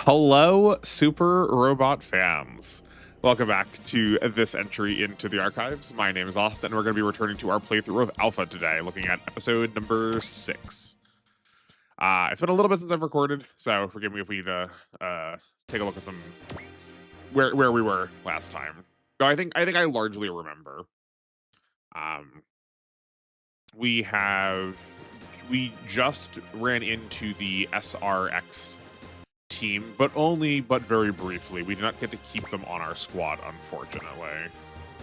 Hello, Super Robot fans. Welcome back to this entry into the archives. My name is Austin, and we're going to be returning to our playthrough of Alpha today, looking at episode number 6. It's been a little bit since I've recorded, so forgive me if we need to take a look at some where we were last time. So I think I largely remember. We just ran into the SRX team, but very briefly. We did not get to keep them on our squad, unfortunately.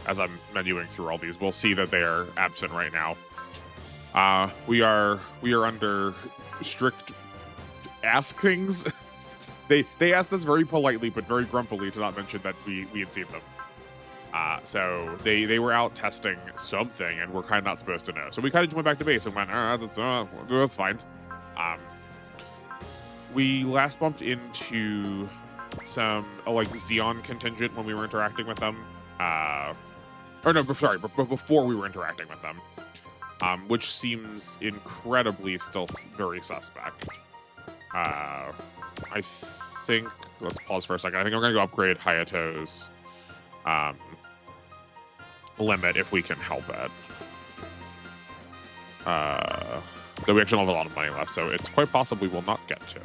As I'm menuing through all these, we'll see that they are absent right now. We are under strict askings. They asked us very politely but very grumpily to not mention that we had seen them. So they were out testing something, and we're kind of not supposed to know. So we kind of just went back to base and went, that's fine. We last bumped into some like Xeon contingent when we were interacting with them. Before we were interacting with them, which seems incredibly still very suspect. I think, let's pause for a second. I think I'm going to go upgrade Hayato's limit if we can help it. Though we actually don't have a lot of money left, so it's quite possible we will not get to.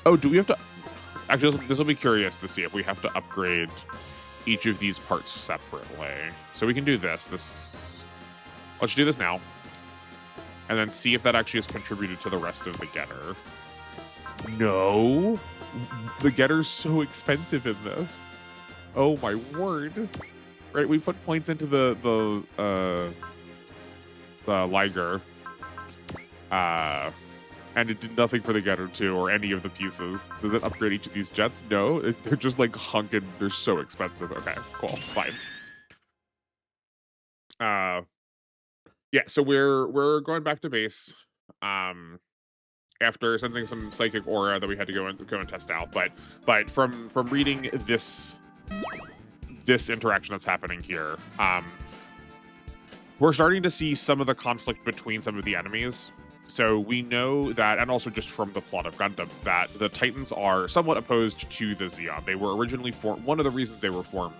Oh, do we have to... Actually, this will be curious to see if we have to upgrade each of these parts separately. So we can do this. Let's do this now. And then see if that actually has contributed to the rest of the getter. No! The getter's so expensive in this. Oh my word. Right, we put points into the Liger, and it did nothing for the Getter 2 or any of the pieces. Does it upgrade each of these jets? No, they're just like hunking. They're so expensive. Okay, cool, fine. Yeah, so we're going back to base. After sending some psychic aura that we had to go and test out, but from reading this interaction that's happening here, we're starting to see some of the conflict between some of the enemies. So we know that, and also just from the plot of Gundam, that the Titans are somewhat opposed to the Xeon. They were originally formed. One of the reasons they were formed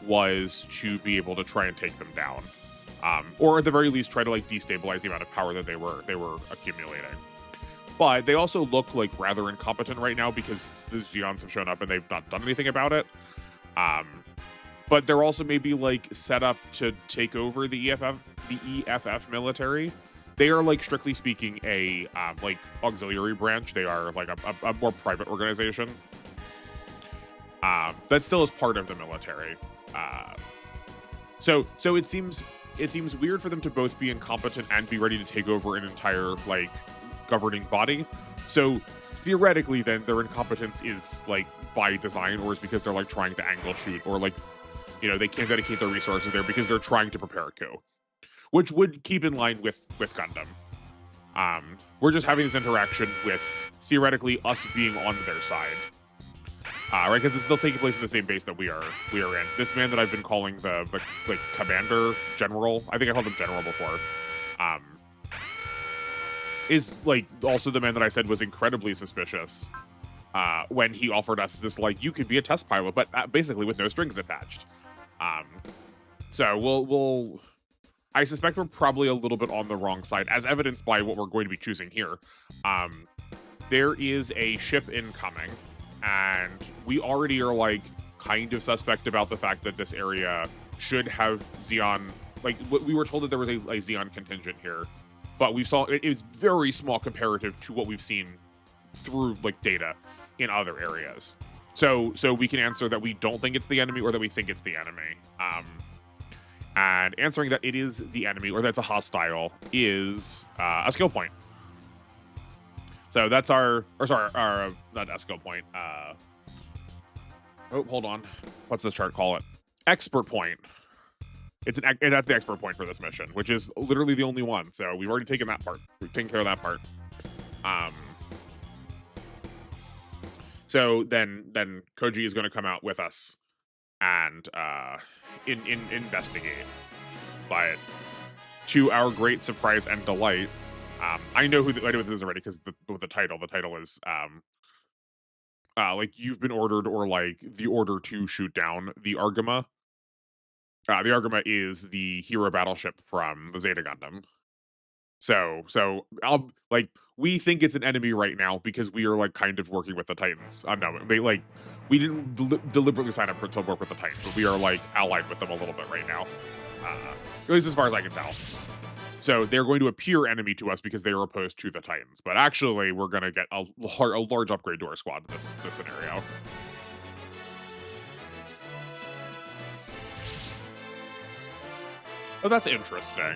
was to be able to try and take them down, or at the very least try to like destabilize the amount of power that they were accumulating. But they also look like rather incompetent right now because the Xeons have shown up and they've not done anything about it. But they're also maybe like set up to take over the EFF military. They are, like, strictly speaking, a like auxiliary branch. They are like a more private organization that still is part of the military. So it seems weird for them to both be incompetent and be ready to take over an entire like governing body. So theoretically, then their incompetence is like by design, or is because they're like trying to angle shoot, or like, you know, they can't dedicate their resources there because they're trying to prepare a coup, which would keep in line with Gundam. We're just having this interaction with theoretically us being on their side, right? Because it's still taking place in the same base that we are in. This man that I've been calling the like commander general, I think I called him general before, is like also the man that I said was incredibly suspicious when he offered us this, like, you could be a test pilot, but basically with no strings attached. So we'll I suspect we're probably a little bit on the wrong side, as evidenced by what we're going to be choosing here. There is a ship incoming, and we already are like kind of suspect about the fact that this area should have Xeon. Like, we were told that there was a Xeon contingent here, but we saw it is very small comparative to what we've seen through like data in other areas. So we can answer that we don't think it's the enemy, or that we think it's the enemy. And answering that it is the enemy, or that's a hostile, is a skill point. So that's our not a skill point. Oh, hold on. What's this chart call it? Expert point. And that's the expert point for this mission, which is literally the only one. So we've already taken that part. We've taken care of that part. So then Koji is going to come out with us and investigate. But to our great surprise and delight, I know who I know what this is already because with the title is like you've been ordered or like the order to shoot down the Argama. The Argama is the hero battleship from the Zeta Gundam. So like we think it's an enemy right now because we are like kind of working with the Titans. No, like we didn't deliberately sign up to work with the Titans, but we are like allied with them a little bit right now, at least as far as I can tell. So they're going to appear enemy to us because they are opposed to the Titans, but actually we're going to get a large upgrade to our squad in this scenario. Oh, that's interesting.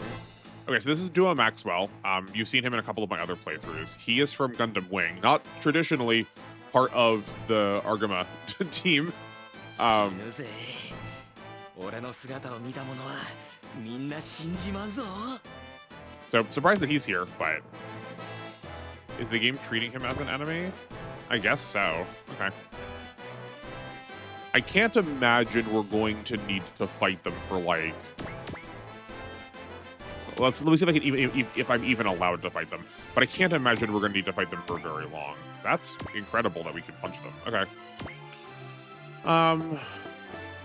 Okay, so this is Duo Maxwell. You've seen him in a couple of my other playthroughs. He is from Gundam Wing, not traditionally part of the Argama team. So surprised that he's here, but is the game treating him as an enemy? I guess so. Okay. I can't imagine we're going to need to fight them for like. Let me see if I can even if I'm even allowed to fight them. But I can't imagine we're going to need to fight them for very long. That's incredible that we can punch them. Okay.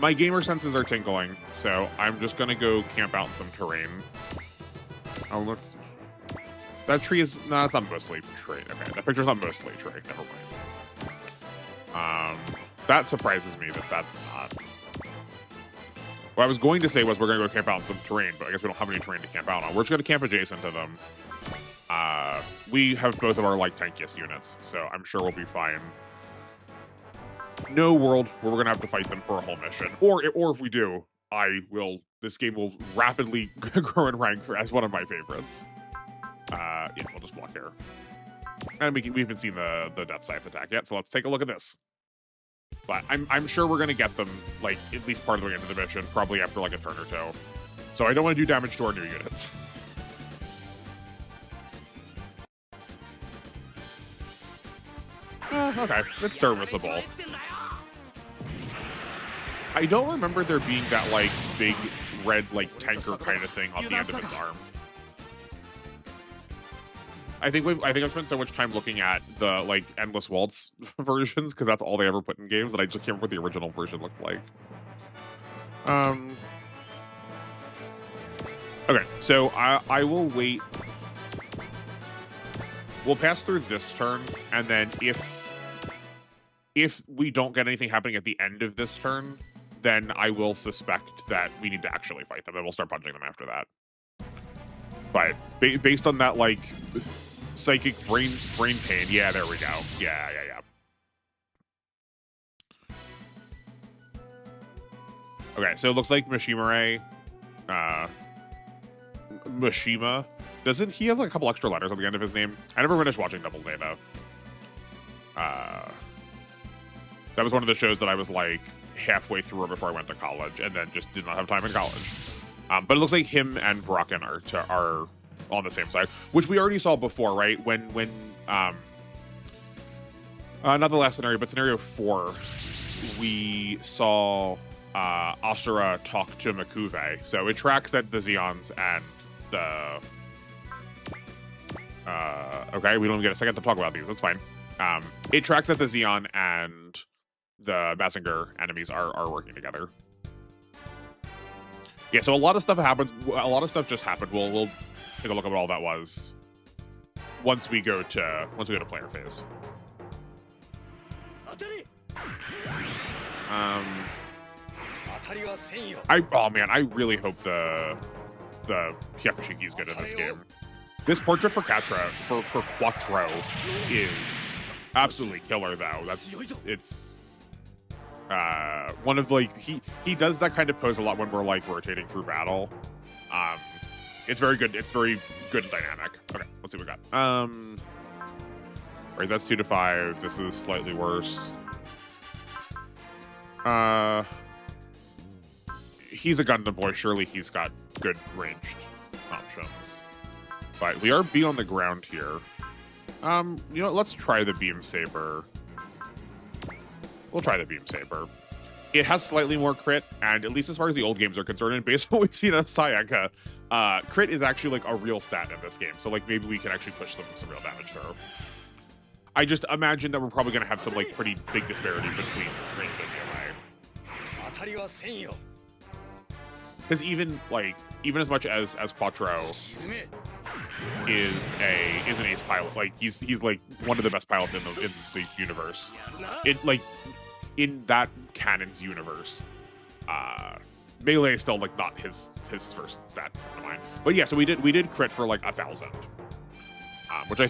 My gamer senses are tingling, so I'm just going to go camp out in some terrain. Oh, let's. That tree is it's not mostly tree. Okay, that picture's not mostly tree. Never mind. That surprises me that that's not. What I was going to say was we're going to go camp out in some terrain, but I guess we don't have any terrain to camp out on. We're just going to camp adjacent to them. We have both of our like tankiest units, so I'm sure we'll be fine. No world where we're going to have to fight them for a whole mission, or if we do, this game will rapidly grow in rank as one of my favorites. Yeah, we'll just block here, and we haven't seen the Death Scythe attack yet, so let's take a look at this. But I'm sure we're going to get them, like, at least part of the way into the mission, probably after, like, a turn or two. So I don't want to do damage to our new units. Okay, it's serviceable. I don't remember there being that, like, big red, like, tanker kind of thing on the end of its arm. I think I've spent so much time looking at the like Endless Waltz versions because that's all they ever put in games, and I just can't remember what the original version looked like. Okay, so I will wait. We'll pass through this turn, and then if we don't get anything happening at the end of this turn, then I will suspect that we need to actually fight them, and we'll start punching them after that. But based on that, like. Psychic brain pain. Yeah, there we go. Yeah. Okay, so it looks like Mishima, doesn't he have like a couple extra letters on the end of his name? I never finished watching Double Zeta. That was one of the shows that I was like halfway through before I went to college, and then just did not have time in college. But it looks like him and Bracken are on the same side, which we already saw before, right? When not the last scenario, but scenario 4, we saw Asura talk to Makuve. So it tracks that the Zeons and the okay, we don't even get a second to talk about these. That's fine. It tracks that the Zeon and the Mazinger enemies are working together. Yeah, so a lot of stuff happens. A lot of stuff just happened. We'll take a look at what all that was once we go to player phase. I really hope the Hyakushiki is good in this game. This portrait for Quattro is absolutely killer, though. It's one of like he does that kind of pose a lot when we're like rotating through battle. It's very good. It's very good and dynamic. Okay, let's see what we got. Right, that's 2 to 5. This is slightly worse. He's a Gundam boy. Surely he's got good ranged options. But we are beat on the ground here. Let's try the Beam Saber. We'll try the Beam Saber. It has slightly more crit, and at least as far as the old games are concerned, and based on what we've seen of Sayaka, crit is actually like a real stat in this game. So like maybe we can actually push some real damage through. I just imagine that we're probably going to have some like pretty big disparity between range and melee. Because even as much as Quattro is an ace pilot, like he's like one of the best pilots in the universe. In that canon's universe, melee is still like not his first stat in mind. But yeah, so we did crit for like 1,000, which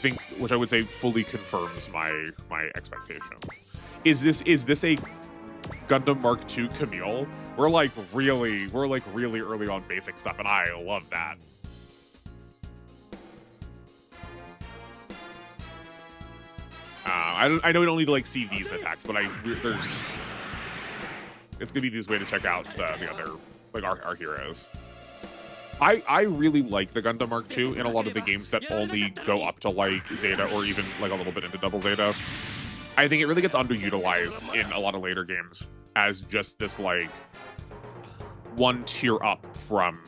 I would say fully confirms my expectations. Is this a Gundam Mark II Camille? We're like really early on basic stuff, and I love that. I know we don't need to like see these attacks, but it's gonna be the easiest way to check out the other like our heroes. I really like the Gundam Mark II in a lot of the games that only go up to like Zeta or even like a little bit into double Zeta. I think it really gets underutilized in a lot of later games as just this like one tier up from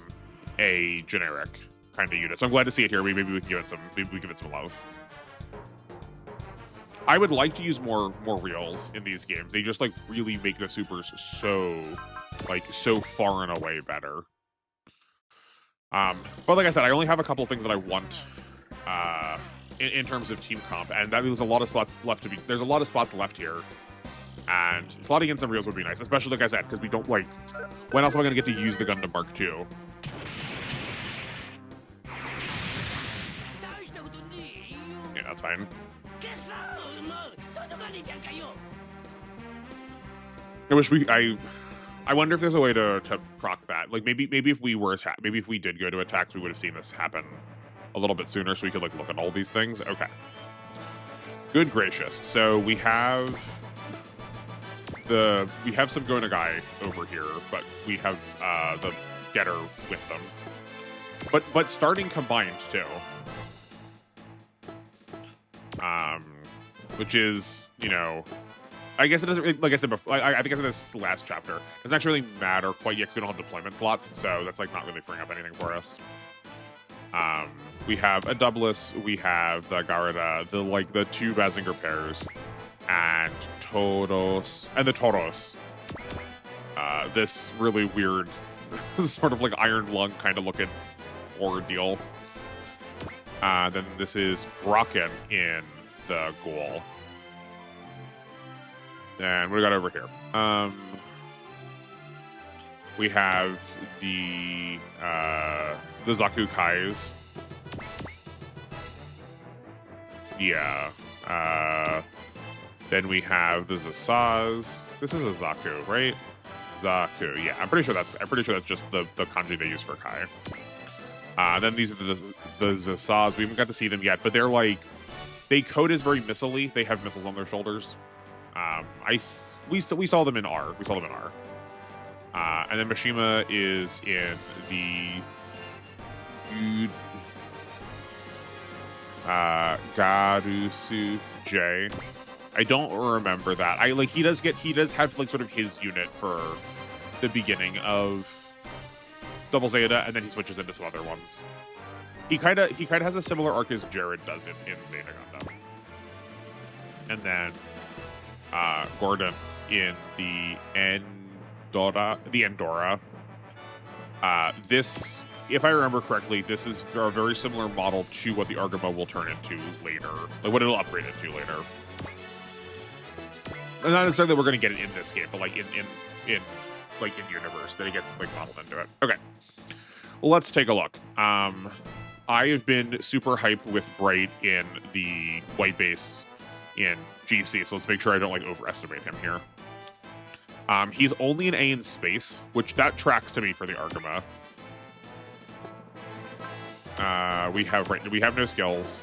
a generic kind of unit. So I'm glad to see it here. Maybe we can give it some love. I would like to use more reals in these games. They just like really make the supers so far and away better. But like I said, I only have a couple things that I want in terms of team comp, and that leaves a lot of slots left to be. There's a lot of spots left here, and slotting in some reals would be nice, especially like I said, because we don't like. When else am I going to get to use the Gundam Mark II? Yeah, that's fine. I wonder if there's a way to proc that. Like maybe if we did go to attacks, we would have seen this happen a little bit sooner, so we could like look at all these things. Okay. Good gracious. So we have some Go Nagai over here, but we have the Getter with them. But starting combined too. Which is, you know, I guess it doesn't, like I said before, I think I said this last chapter, it doesn't actually really matter quite yet because we don't have deployment slots, so that's like not really freeing up anything for us. We have a Doubless, we have the Garada, the two Bazinger pairs, and the Toros. This really weird, sort of like Iron Lung kind of looking ordeal. Then this is Brocken in the Ghoul. And what do we got over here? We have the Zaku Kais. Yeah. Then we have the Zasaz. This is a Zaku, right? Zaku. Yeah, I'm pretty sure that's just the kanji they use for Kai. Then these are the Zasaz. We haven't got to see them yet, but they're like, they code as very missile-y. They have missiles on their shoulders. We saw them in R. And then Mishima is in the Garusu J. I don't remember that. He does have like sort of his unit for the beginning of Double Zeta, and then he switches into some other ones. He kind of has a similar arc as Jared does in Zeta Gundam. And then Gordon in the Endora. This, if I remember correctly, this is a very similar model to what the Argama will turn into later, like what it'll upgrade into later. And not necessarily that we're going to get it in this game, but like in universe that it gets like modeled into it. Okay, well, let's take a look. I have been super hyped with Bright in the white base in GC, so let's make sure I don't like overestimate him here. He's only an A in space, which that tracks to me for the Argama. We have no skills.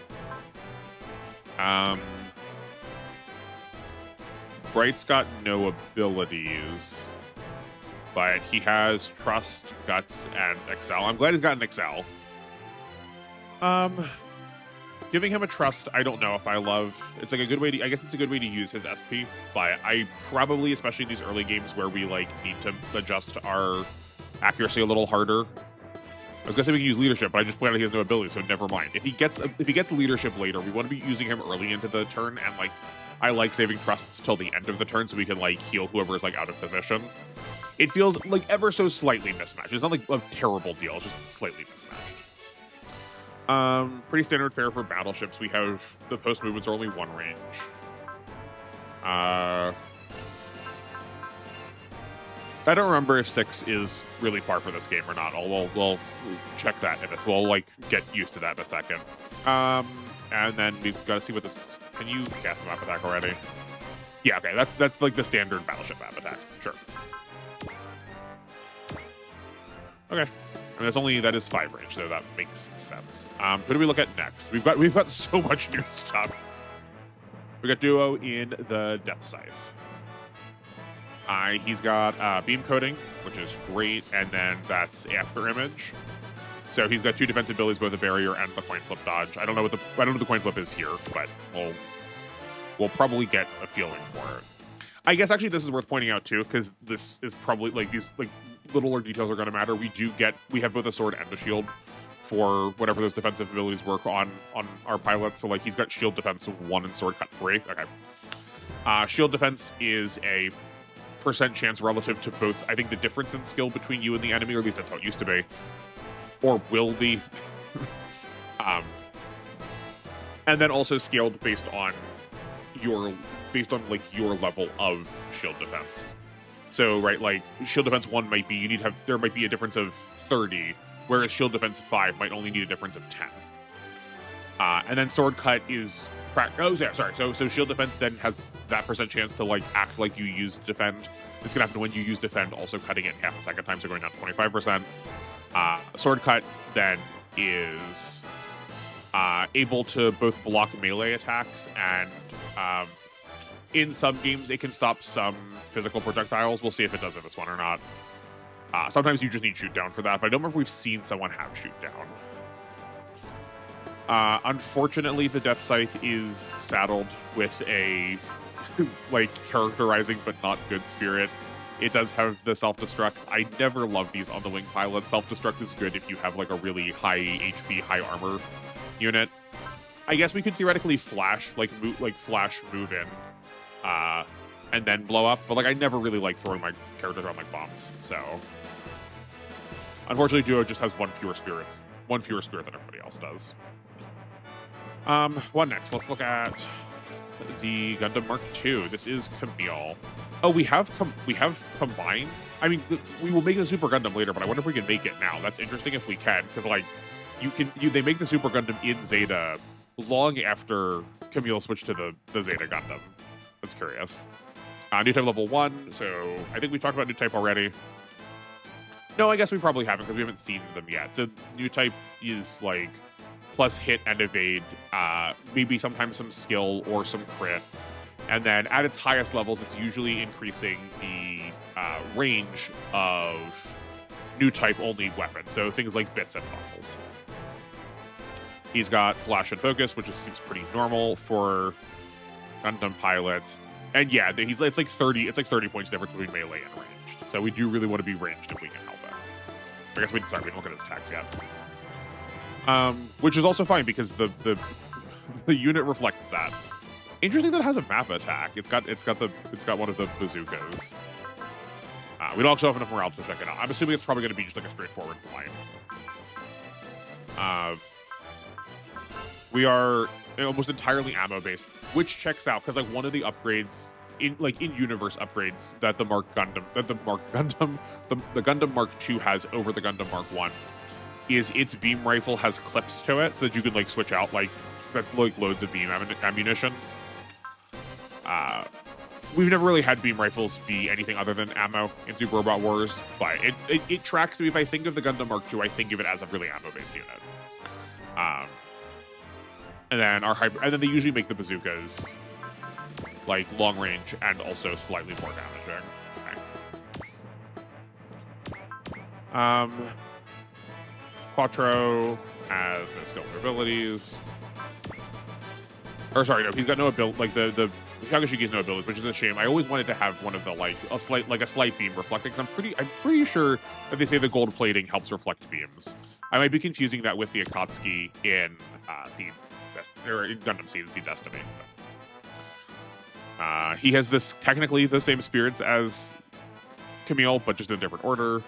Bright's got no abilities, but he has Trust, Guts, and Excel. I'm glad he's got an Excel. Giving him a trust, I don't know if I love. It's like a good way to, I guess it's a good way to use his SP, but I probably, especially in these early games where we like need to adjust our accuracy a little harder. I was gonna say we can use leadership, but I just pointed out he has no ability, so never mind. If he gets leadership later, we want to be using him early into the turn, and like I like saving trusts till the end of the turn so we can like heal whoever is like out of position. It feels like ever so slightly mismatched. It's not like a terrible deal, it's just slightly mismatched. Pretty standard fare for battleships. We have the post movements are only one range. I don't remember if 6 is really far for this game or not. We'll check that in this. We'll like get used to that in a second. And then we've got to see what this. Can you cast a map attack already? Yeah, okay. That's like the standard battleship map attack. Sure. Okay. I mean, that is 5 range, so that makes sense. Who do we look at next? We've got so much new stuff. We got Duo in the Death Scythe. He's got beam coating, which is great, and then that's after image. So he's got 2 defensive abilities, both the barrier and the coin flip dodge. I don't know what the coin flip is here, but we'll probably get a feeling for it. I guess actually this is worth pointing out too, because this is probably like these like littler details are going to matter. We have both a sword and a shield for whatever those defensive abilities work on our pilots. So like he's got shield defense 1 and sword cut 3. Okay. Shield defense is a % chance relative to both. I think the difference in skill between you and the enemy, or at least that's how it used to be, or will be. And then also scaled based on like your level of shield defense. So right, like shield defense 1 might be there might be a difference of 30, whereas shield defense 5 might only need a difference of 10. And then sword cut is so shield defense then has that % chance to like act like you use defend. This can happen when you use defend, also cutting it half a second time, so going down to 25%. Sword cut then is able to both block melee attacks and in some games it can stop some physical projectiles. We'll see if it does in this one or not. Sometimes you just need shoot down for that, but I don't remember if we've seen someone have shoot down. Unfortunately, the Death Scythe is saddled with a like characterizing but not good spirit. It does have the self-destruct. I never love these on the wing pilots. Self-destruct is good if you have like a really high HP, high armor unit. I guess we could theoretically flash move in, and then blow up. But like I never really like throwing my characters around like bombs. So unfortunately, Duo just has one fewer spirit than everybody else does. What next? Let's look at the Gundam Mark II. This is Camille. Oh, we have combined. I mean, we will make the Super Gundam later, but I wonder if we can make it now. That's interesting if we can, because like they make the Super Gundam in Zeta long after Camille switched to the Zeta Gundam. That's curious. New type level 1. So I think we talked about new type already. No, I guess we probably haven't because we haven't seen them yet. So new type is like plus hit and evade, maybe sometimes some skill or some crit. And then at its highest levels, it's usually increasing the range of new type only weapons. So things like bits and funnels. He's got flash and focus, which seems pretty normal for Gundam pilots. And yeah, it's like 30 points difference between melee and ranged. So we do really want to be ranged if we can help it. I guess we didn't look at his attacks yet. Which is also fine because the unit reflects that. Interesting that it has a map attack. It's got one of the bazookas. We don't actually have enough morale to check it out. I'm assuming it's probably going to be just like a straightforward blind. We are almost entirely ammo based, which checks out because like one of the upgrades in universe upgrades that the Gundam Mark II has over the Gundam Mark I is its beam rifle has clips to it so that you can like switch out like loads of beam ammunition. We've never really had beam rifles be anything other than ammo in Super Robot Wars, but it tracks me. If I think of the Gundam Mark II, I think of it as a really ammo-based unit. And then they usually make the bazookas like long range and also slightly more damaging. Okay. Quattro has no skill abilities. Or sorry, no, he's got no ability. Like the Kagashiki's has no abilities, which is a shame. I always wanted to have one of the a slight beam reflecting. Because I'm pretty sure that they say the gold plating helps reflect beams. I might be confusing that with the Akatsuki in in Gundam Seed and Seed Destiny. He has technically the same spirits as Camille, but just in a different order.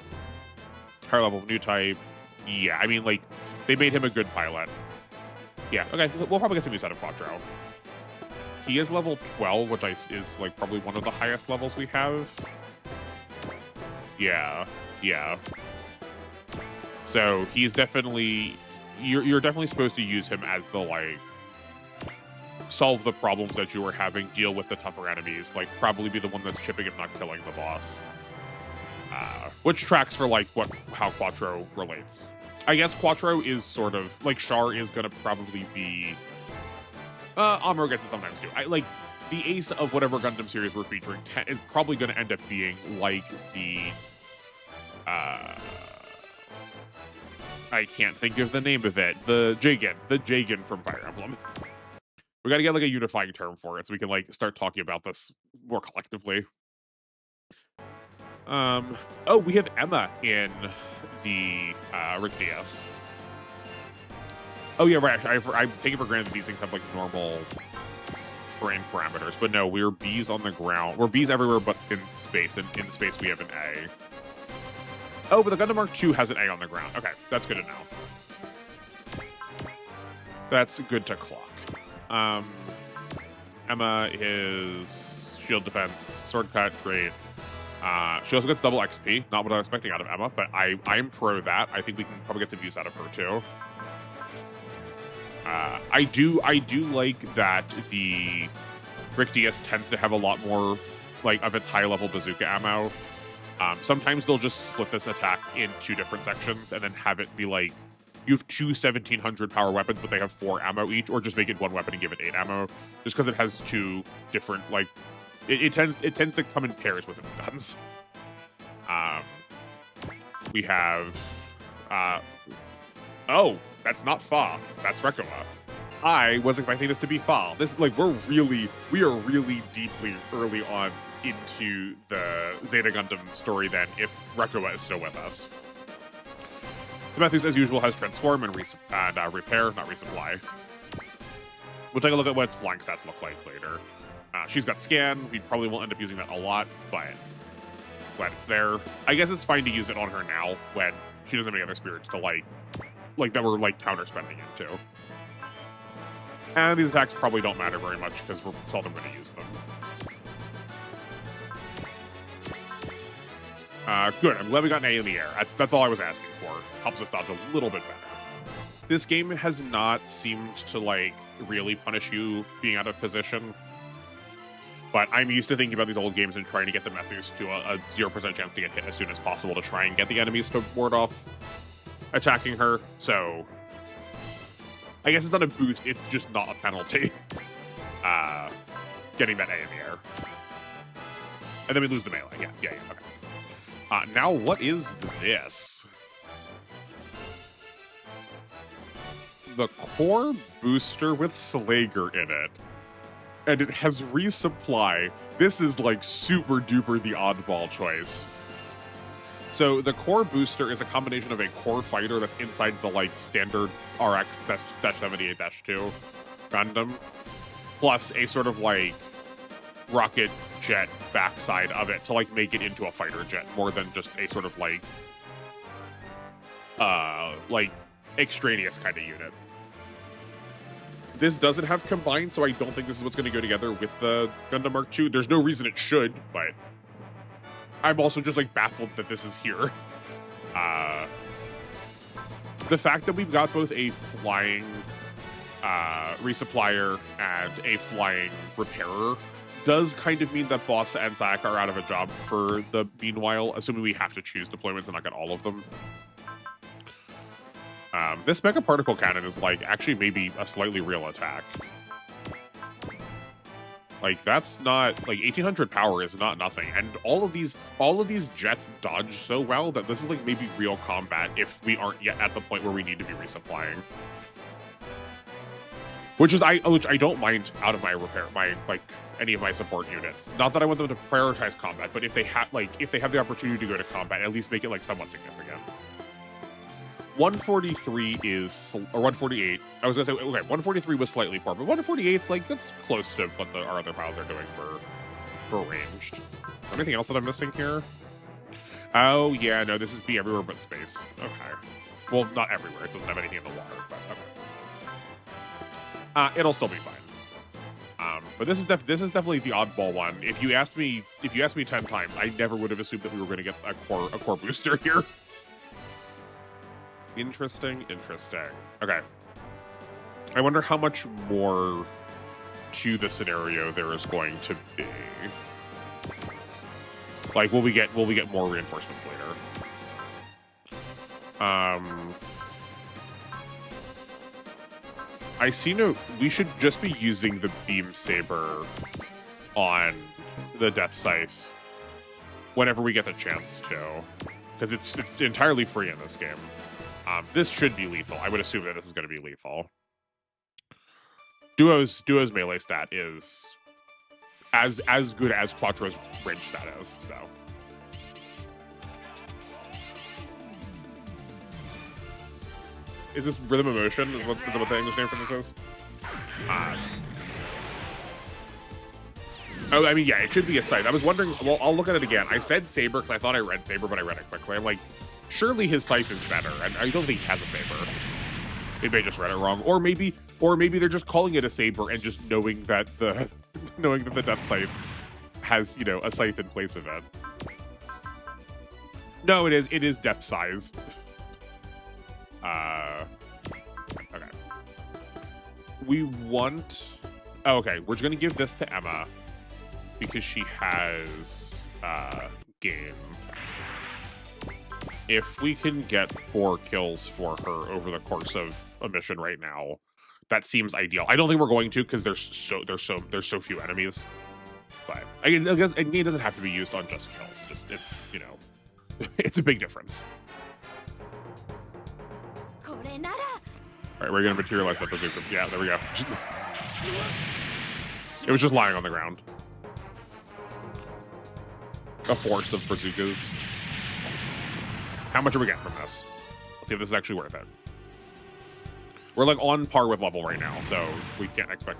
Higher level new type. Yeah, I mean, like, they made him a good pilot. Yeah, okay, we'll probably get some use out of Quattro. He is level 12, which is like probably one of the highest levels we have. Yeah. So he's definitely, you're definitely supposed to use him as the, like, solve the problems that you were having, deal with the tougher enemies, like probably be the one that's chipping if not killing the boss. Which tracks for like how Quattro relates. I guess Quattro is sort of like Char is gonna probably be Amuro gets it sometimes too. Like the ace of whatever Gundam series we're featuring is probably gonna end up being like the I can't think of the name of it. The Jagen from Fire Emblem. We gotta get like a unifying term for it so we can like start talking about this more collectively. Oh, we have Emma in the Rick DS. Oh yeah, right. Actually, I'm taking for granted that these things have like normal brain parameters, but no, we're Bs on the ground. We're Bs everywhere, but in space. And in space, we have an A. Oh, but the Gundam Mark II has an A on the ground. Okay, that's good to know. That's good to clock. Emma is shield defense, sword cut, great. She also gets double XP. Not what I was expecting out of Emma, but I'm pro that. I think we can probably get some use out of her too. I do like that the Rick DS tends to have a lot more like of its high level bazooka ammo. Sometimes they'll just split this attack in 2 different sections and then have it be like you have 2 1700 power weapons, but they have 4 ammo each, or just make it 1 weapon and give it 8 ammo, just because it has 2 different like. It tends to come in pairs with its guns. We have oh, that's not Fa. That's Rekoa. I was expecting this to be Fa. This we are really deeply early on into the Zeta Gundam story then, if Rekoa is still with us. The Matthews, as usual, has transform and repair, not resupply. We'll take a look at what its flying stats look like later. She's got scan. We probably won't end up using that a lot, but glad it's there. I guess it's fine to use it on her now when she doesn't have any other spirits to like that we're like counter spending into. And these attacks probably don't matter very much because we're seldom going to use them. Good. I'm glad we got an A in the air. That's all I was asking for. Helps us dodge a little bit better. This game has not seemed to like really punish you being out of position. But I'm used to thinking about these old games and trying to get the Methus to a 0% chance to get hit as soon as possible to try and get the enemies to ward off attacking her. So I guess it's not a boost, it's just not a penalty. Getting that A in the air. And then we lose the melee. Yeah, okay. Now what is this? The core booster with Slager in it. And it has resupply. This is like super duper the oddball choice. So the core booster is a combination of a core fighter that's inside the like standard RX-78-2 Gundam, plus a sort of like rocket jet backside of it to like make it into a fighter jet more than just a sort of like extraneous kind of unit. This doesn't have combined, so I don't think this is what's going to go together with the Gundam Mark II. There's no reason it should, but I'm also just like baffled that this is here. The fact that we've got both a flying resupplier and a flying repairer does kind of mean that Boss and Sayaka are out of a job for the meanwhile, assuming we have to choose deployments and not get all of them. This Mecha Particle Cannon is like actually maybe a slightly real attack. Like that's not like 1800 power is not nothing, and all of these jets dodge so well that this is like maybe real combat if we aren't yet at the point where we need to be resupplying. which I don't mind out of my any of my support units. Not that I want them to prioritize combat, but if they have the opportunity to go to combat, at least make it like somewhat significant. 143 is, or 148. I was gonna say, okay, 143 was slightly poor, but 148's like, that's close to what our other piles are doing for ranged. Anything else that I'm missing here? Oh yeah, no, this is be everywhere but space. Okay. Well, not everywhere. It doesn't have anything in the water, but okay. It'll still be fine. But this is definitely the oddball one. If you asked me 10 times, I never would have assumed that we were going to get a core booster here. Interesting. Okay. I wonder how much more to the scenario there is going to be. Like, will we get more reinforcements later? I see we should just be using the Beam Saber on the Death Scythe whenever we get the chance to, because it's entirely free in this game. This should be lethal. I would assume that this is going to be lethal. Duo's melee stat is as good as Quattro's range stat is, so. Is this Rhythm of Motion? Is what the English name for this is? Oh, I mean, yeah, it should be a Scythe. I was wondering, well, I'll look at it again. I said Saber because I thought I read Saber, but I read it quickly. I'm like, surely his Scythe is better, and I don't think he has a Saber. Maybe I just read it wrong. Or maybe they're just calling it a Saber and just knowing that the Death Scythe has, you know, a Scythe in place of it. No, it is Death Size. Okay. We want... Oh, okay, we're just going to give this to Emma because she has game. If we can get 4 kills for her over the course of a mission right now, that seems ideal. I don't think we're going to because there's so few enemies. But I guess it doesn't have to be used on just kills. Just it's, you know, it's a big difference. All right, we're gonna materialize that. Yeah, there we go. It was just lying on the ground. A forest of bazookas. How much are we getting from this? Let's see if this is actually worth it. We're like on par with level right now, so we can't expect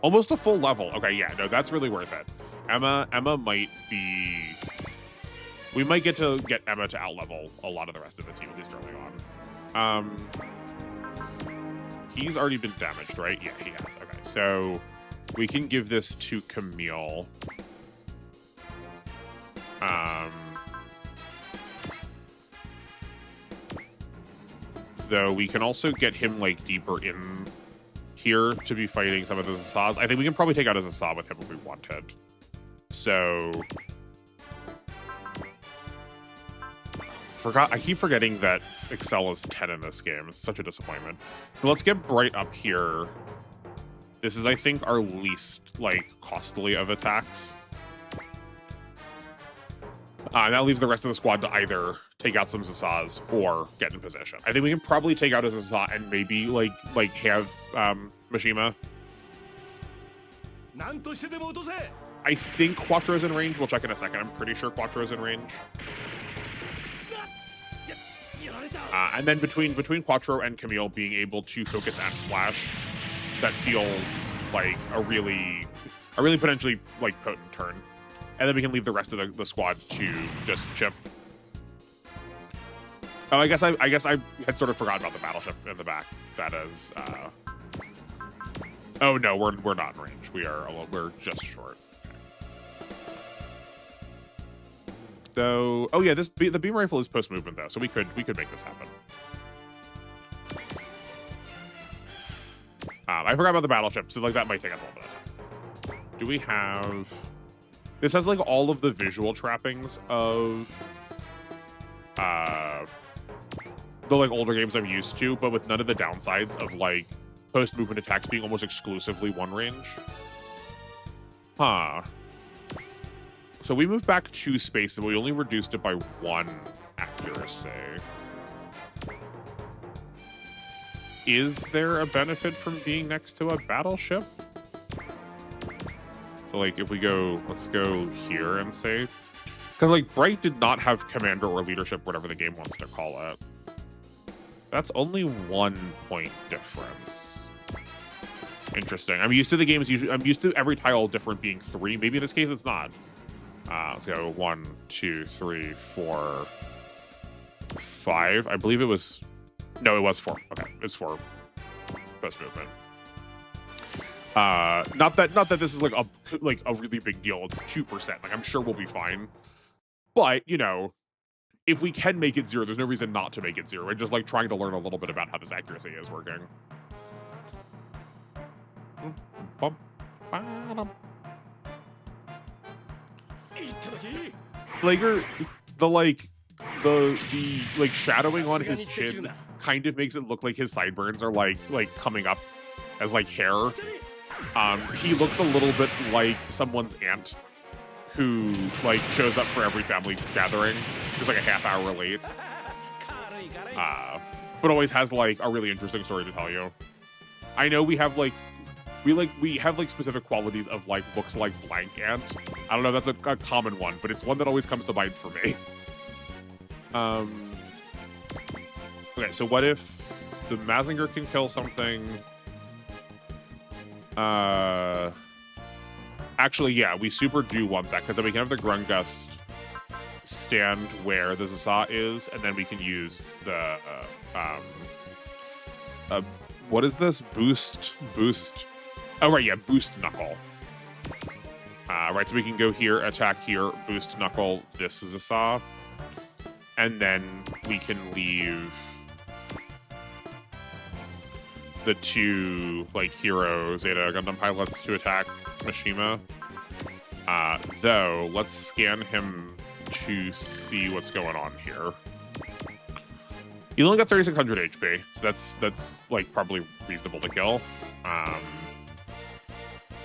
almost a full level. Okay, yeah, no, that's really worth it. Emma might be. We might get Emma to outlevel a lot of the rest of the team, at least early on. He's already been damaged, right? Yeah, he has. Okay, so we can give this to Camille. Though we can also get him like deeper in here to be fighting some of the Zasas. I think we can probably take out a Zasa with him if we wanted. So I keep forgetting that Excel is 10 in this game. It's such a disappointment. So let's get Bright up here. This is, I think, our least like costly of attacks. And that leaves the rest of the squad to either take out some Zasas or get in position. I think we can probably take out a Zasa and maybe like have Mishima. I think Quattro's in range. We'll check in a second. I'm pretty sure Quattro's in range. And then between Quattro and Camille being able to focus and flash, that feels like a really potentially like potent turn. And then we can leave the rest of the squad to just chip. Oh, I guess I had sort of forgotten about the battleship in the back. That is. Oh no, we're not in range. We're just short. Though, oh yeah, the beam rifle is post movement though, so we could make this happen. I forgot about the battleship, so like that might take us a little bit of time. Do we have? This has like all of the visual trappings of the like older games I'm used to, but with none of the downsides of like post movement attacks being almost exclusively one range. Huh. So we moved back 2 spaces, but we only reduced it by 1 accuracy. is there a benefit from being next to a battleship? So like if we go, let's go here and say, because like Bright did not have commander or leadership, whatever the game wants to call it. That's only 1 point difference. Interesting. I'm used to the games usually. I'm used to every tile different being 3. Maybe in this case it's not. Let's go 1, 2, 3, 4, 5. I believe it was. No, it was 4. Okay, it's 4. Post movement. Not that this is like a really big deal. It's 2%. Like I'm sure we'll be fine. But you know, if we can make it 0, there's no reason not to make it 0. We're just like trying to learn a little bit about how this accuracy is working. Slager, the shadowing on his chin kind of makes it look like his sideburns are like coming up as like hair. He looks a little bit like someone's aunt who like shows up for every family gathering, just like a half hour late, but always has like a really interesting story to tell you. I know we have like specific qualities of like looks like blank aunt. I don't know, that's a common one, but it's one that always comes to mind for me. Okay, so what if the Mazinger can kill something? Actually, yeah, we super do want that, because then we can have the Grungust stand where the Zaza is, and then we can use the, what is this? Boost. Oh, right, yeah, boost Knuckle. Right, so we can go here, attack here, boost Knuckle, this is Zaza. And then we can leave the 2 like hero Zeta Gundam pilots to attack Mishima. Though let's scan him to see what's going on here. He's only got 3600 HP, so that's like probably reasonable to kill.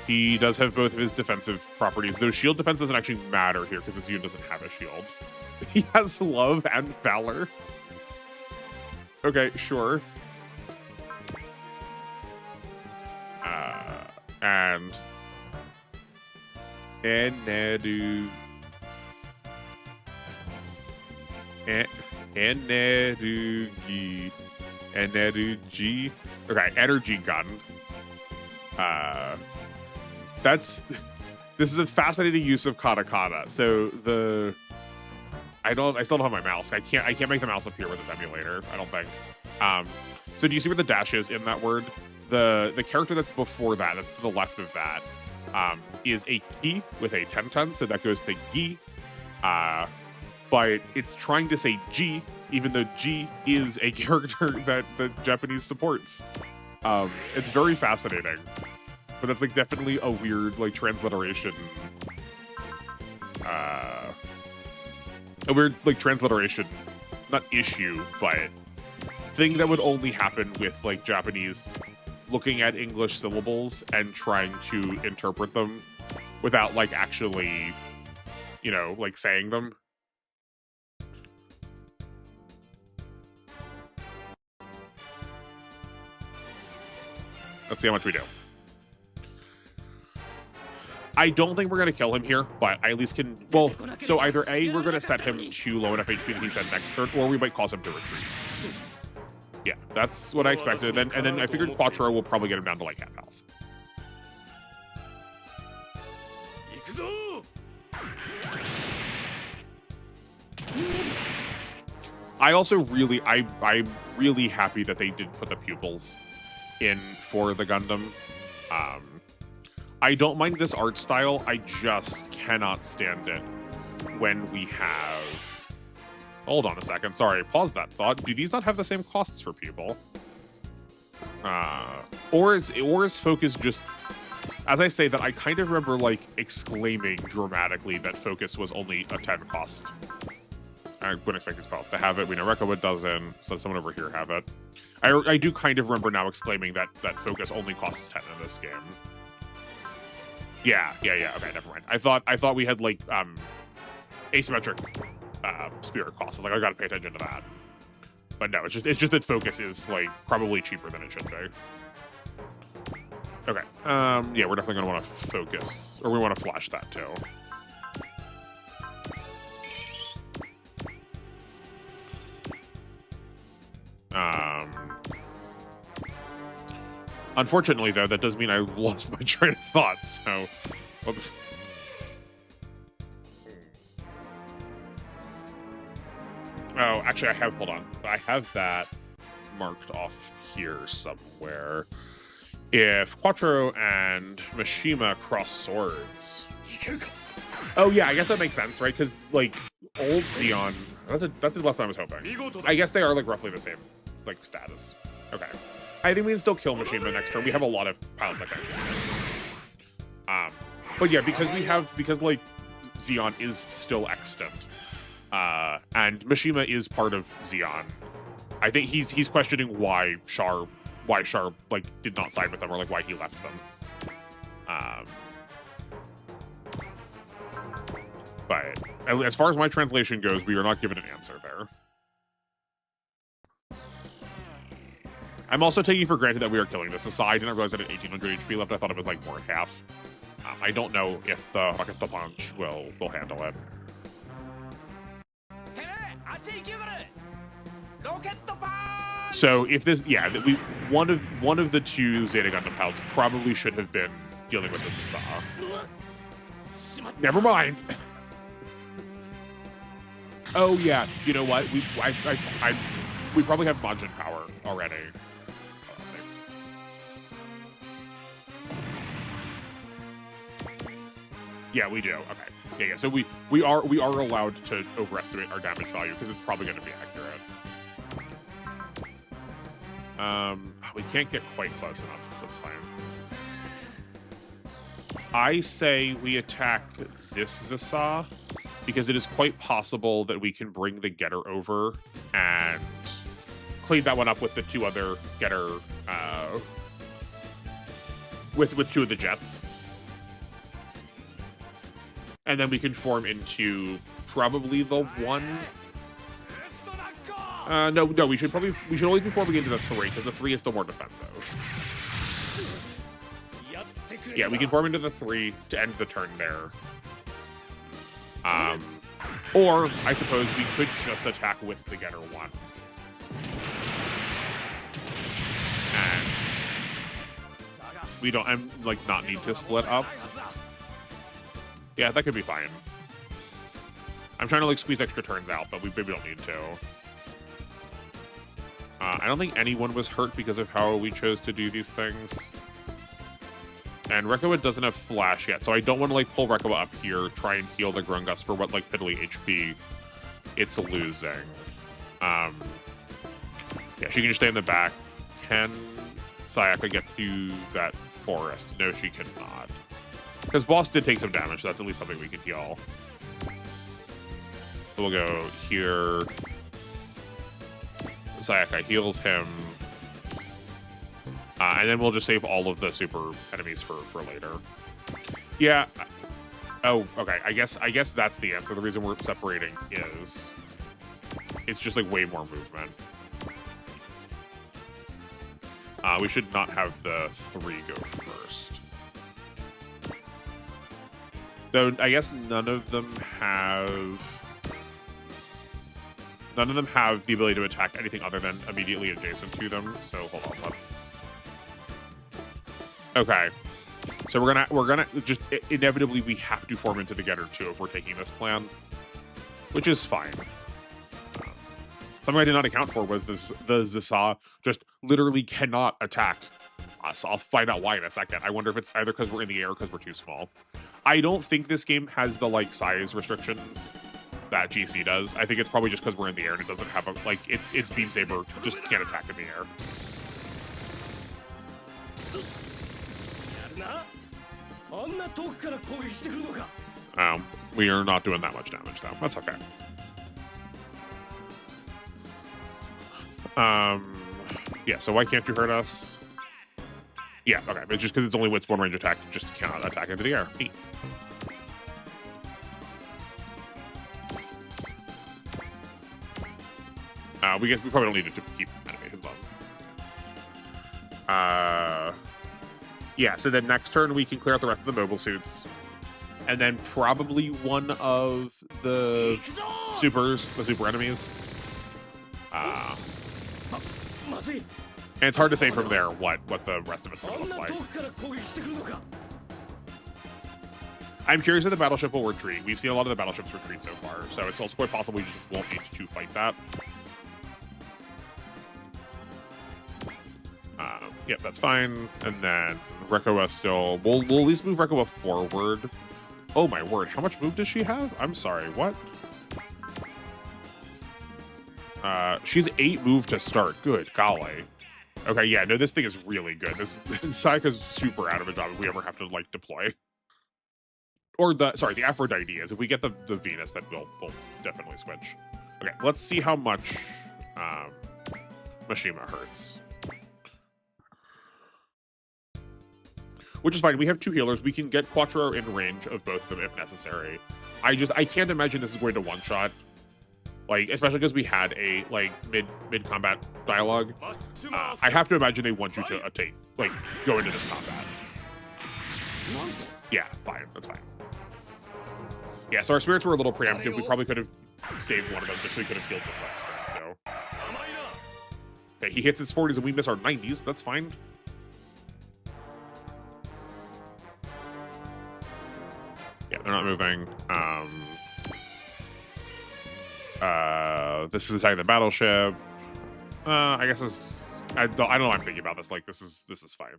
He does have both of his defensive properties, though shield defense doesn't actually matter here because this unit doesn't have a shield. He has love and valor. Okay, sure. And Nedu. Nedugi. Nedugi. Okay, energy gun. This is a fascinating use of katakana. So I still don't have my mouse. I can't make the mouse appear with this emulator, I don't think. So do you see where the dash is in that word? The character that's before that, that's to the left of that, is a ki with a tenten, so that goes to gi. But it's trying to say G, even though G is a character that the Japanese supports. It's very fascinating. But that's like definitely a weird like transliteration. A weird like transliteration, not issue, but thing that would only happen with like Japanese looking at English syllables and trying to interpret them without like actually, you know, like saying them. Let's see how much we do. I don't think we're going to kill him here, but I at least can... Well, so either A, we're going to set him to low enough HP that he's dead next turn, or we might cause him to retreat. Yeah, that's what I expected. And then I figured Quattro will probably get him down to like half health. I also really... I'm really happy that they did put the pupils in for the Gundam. I don't mind this art style, I just cannot stand it when we have... Hold on a second, sorry, pause that thought. Do these not have the same costs for people? Or is Focus just... As I say that, I kind of remember, like, exclaiming dramatically that Focus was only a 10 cost. I wouldn't expect these pilots to have it. We know Rekowood doesn't, so someone over here have it. I do kind of remember now exclaiming that Focus only costs 10 in this game. Yeah. Okay, never mind. I thought we had like asymmetric spirit costs. I was like, I gotta pay attention to that. but no, it's just that focus is like probably cheaper than it should be. Okay. Yeah, we're definitely gonna want to focus, or we want to flash that too. Unfortunately, though, that does mean I lost my train of thought. So, whoops. Oh, actually, hold on. I have that marked off here somewhere. If Quattro and Mishima cross swords. Oh, yeah, I guess that makes sense, right? Because, like, old Xeon, that's the last time I was hoping. I guess they are, like, roughly the same, like, status. Okay. I think we can still kill Mishima next turn. We have a lot of pilot potential. But yeah, because like Xeon is still extant, and Mishima is part of Xeon. I think he's questioning why Char like did not side with them, or like why he left them. But as far as my translation goes, we are not given an answer there. I'm also taking for granted that we are killing this Asai. I didn't realize that at 1800 HP left. I thought it was like more than half. I don't know if the Rocket the Punch will handle it. So if this, yeah, one of the two Zeta Gundam pilots probably should have been dealing with this Asai. Never mind. Oh yeah, you know what? We probably have Majin power already. Yeah, we do. Okay. Yeah. So we are allowed to overestimate our damage value because it's probably going to be accurate. We can't get quite close enough. That's fine. I say we attack this Zasa because it is quite possible that we can bring the Getter over and clean that one up with the two other Getter, with two of the jets. And then we can form into probably the one. No, we should always be forming into the 3 because the 3 is still more defensive. Yeah, we can form into the 3 to end the turn there. Or I suppose we could just attack with the Getter 1. And we don't, not need to split up. Yeah, that could be fine. I'm trying to like squeeze extra turns out, but we maybe don't need to. I don't think anyone was hurt because of how we chose to do these things. And Rekawa doesn't have Flash yet, so I don't want to like pull Rekawa up here, try and heal the Grungus for what like piddly HP it's losing. Yeah, she can just stay in the back. Can Sayaka get through that forest? No, she cannot. Because Boss did take some damage, so that's at least something we can heal. So we'll go here. Sayaka heals him. And then we'll just save all of the super enemies for later. Yeah. Oh, okay. I guess that's the answer. The reason we're separating is it's just like way more movement. We should not have the 3 go first. Though I guess none of them have the ability to attack anything other than immediately adjacent to them. So hold on, let's. Okay, so we're gonna just inevitably we have to form into the Getter 2 if we're taking this plan, which is fine. Something I did not account for was the Zasa just literally cannot attack us. I'll find out why in a second. I wonder if it's either because we're in the air or because we're too small. I don't think this game has the like size restrictions that GC does. I think it's probably just because we're in the air and it doesn't have a like its Beam Saber just can't attack in the air. We are not doing that much damage though. That's okay. Yeah, so why can't you hurt us? Yeah, okay, it's just because it's only with one range attack, just cannot attack into the air. Neat. We probably don't need to keep animations on. Yeah, so then next turn we can clear out the rest of the mobile suits. And then probably one of the super enemies. And it's hard to say from there what the rest of it's going to look like. I'm curious if the battleship will retreat. We've seen a lot of the battleships retreat so far, so it's also quite possible we just won't need to fight that. Yep, that's fine. And then Rekoa still... We'll at least move Rekoa forward. Oh my word, how much move does she have? I'm sorry, what? She's 8 move to start. Good golly. Okay, yeah, no, this thing is really good. This Sayaka's super out of a job if we ever have to, like, deploy. Or the Aphrodite is. If we get the Venus, then we'll definitely switch. Okay, let's see how much Mishima hurts. Which is fine. We have 2 healers. We can get Quattro in range of both of them if necessary. I can't imagine this is going to one-shot. Like, especially because we had a, like, mid-combat dialogue. I have to imagine they want you to go into this combat. Yeah, fine. That's fine. Yeah, so our spirits were a little preemptive. We probably could have saved one of them just so we could have killed this next turn. So. Okay, he hits his 40s and we miss our 90s. That's fine. Yeah, they're not moving. This is attacking the battleship. I guess I don't know. I'm thinking about this. Like, this is fine.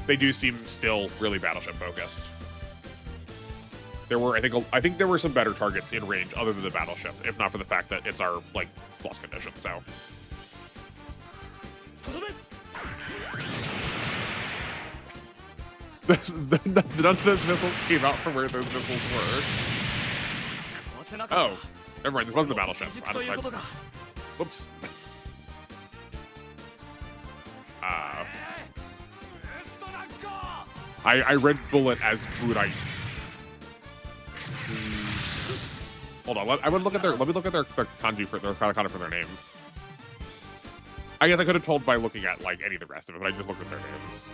They do seem still really battleship focused. I think there were some better targets in range other than the battleship, if not for the fact that it's our like plus condition. So. None of those missiles came out from where those missiles were. Oh, never mind. This wasn't the battleship. Whoops. I read bullet as Burai. Hold on. Let me look at their kanji for their katakana for their name. I guess I could have told by looking at like any of the rest of it, but I just looked at their names.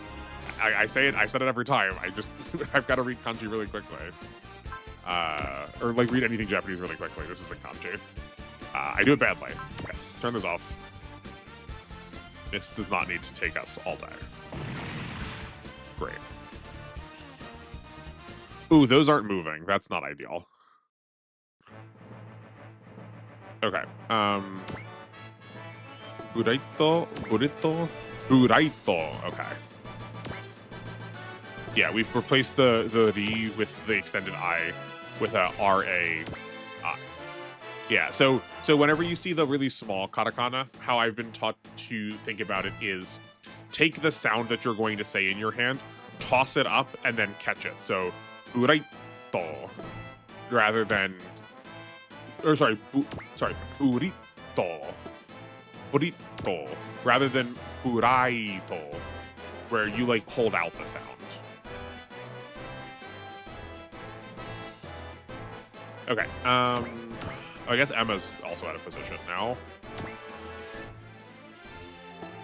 I said it every time. I've got to read kanji really quickly. Or like read anything Japanese really quickly. This isn't kanji. I do it badly. Okay, turn this off. This does not need to take us all day. Great. Ooh, those aren't moving. That's not ideal. Okay. Burrito. Okay. Yeah, we've replaced the D with the extended I with a RA. Yeah, so whenever you see the really small katakana, how I've been taught to think about it is take the sound that you're going to say in your hand, toss it up, and then catch it. So, burrito, rather than, burrito, rather than buraito, where you like hold out the sound. Okay, I guess Emma's also out of position now.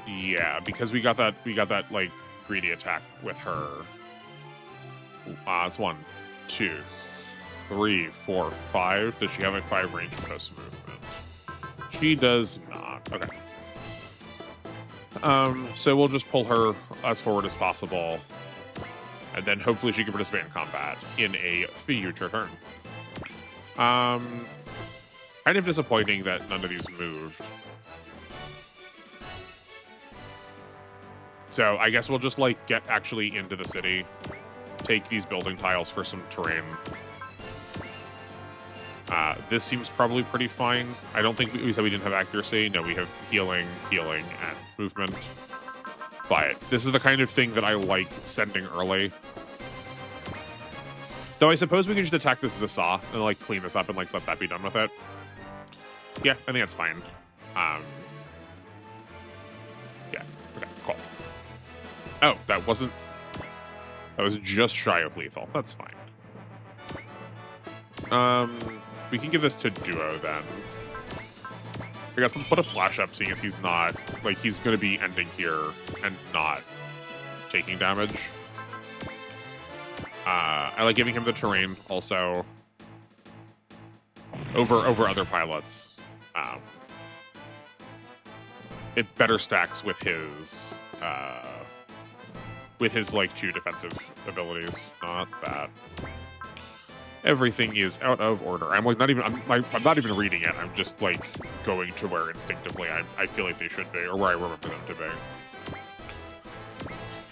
Yeah, because we got that like greedy attack with her. It's 1, 2, 3, 4, 5. Does she have a 5 range post movement? She does not. Okay. So we'll just pull her as forward as possible, and then hopefully she can participate in combat in a future turn. Kind of disappointing that none of these moved. So I guess we'll just like get actually into the city, take these building tiles for some terrain. This seems probably pretty fine. I don't think we said we didn't have accuracy. No, we have healing, and movement. But this is the kind of thing that I like sending early. Though I suppose we can just attack this as a saw and like clean this up and like let that be done with it. Yeah, I think that's fine. Yeah, okay, cool. Oh, that was just shy of lethal. That's fine. We can give this to Duo then. guess let's put a flash up, seeing as he's not, like, he's going to be ending here and not taking damage. I like giving him the terrain also over other pilots. It better stacks with his like 2 defensive abilities. Not that. Everything is out of order. I'm like not even. I'm not even reading it. I'm just like going to where instinctively I feel like they should be, or where I remember them to be.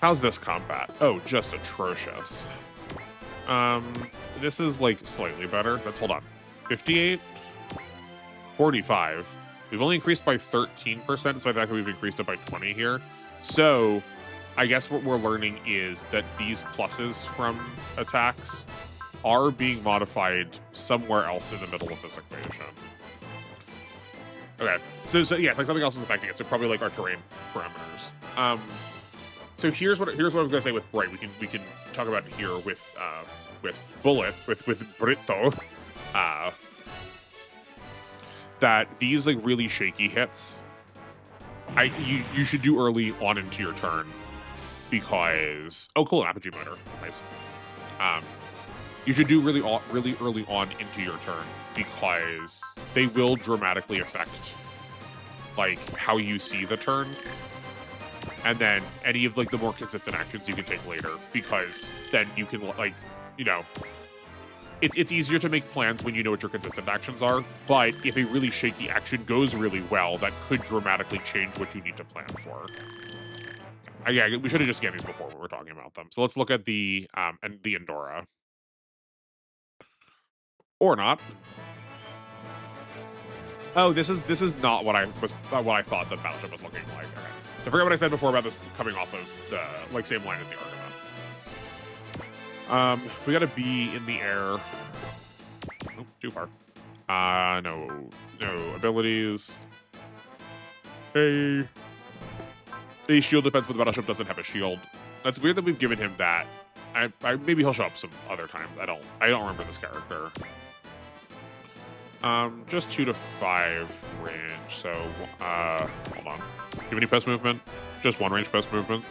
How's this combat? Oh, just atrocious. This is like slightly better. Let's hold on. 58, 45. We've only increased by 13%, despite the fact that we've increased it by 20 here. So, I guess what we're learning is that these pluses from attacks are being modified somewhere else in the middle of this equation. Okay, so yeah, like something else is affecting it. So probably like our terrain parameters. So here's what I was gonna say with Bright. We can talk about it here with Bullet with Brito. That these like really shaky hits, you should do early on into your turn because cool, an apogee motor, that's nice. You should do really early on into your turn because they will dramatically affect like how you see the turn, and then any of like the more consistent actions you can take later, because then you can like, you know, it's easier to make plans when you know what your consistent actions are, but if a really shaky action goes really well, that could dramatically change what you need to plan for. Yeah, we should have just scanned these before we were talking about them. So let's look at the Endora. Or not. Oh, this is not what I thought the battleship was looking like. Okay. So I forgot what I said before about this coming off of the like same line as the Argonaut. We gotta be in the air. Oh, too far. No abilities. A shield defense, but the battleship doesn't have a shield. That's weird that we've given him that. Maybe he'll show up some other time. I don't remember this character. Just 2 to 5 range. So, hold on. Do you have any post movement? Just 1 range post movement.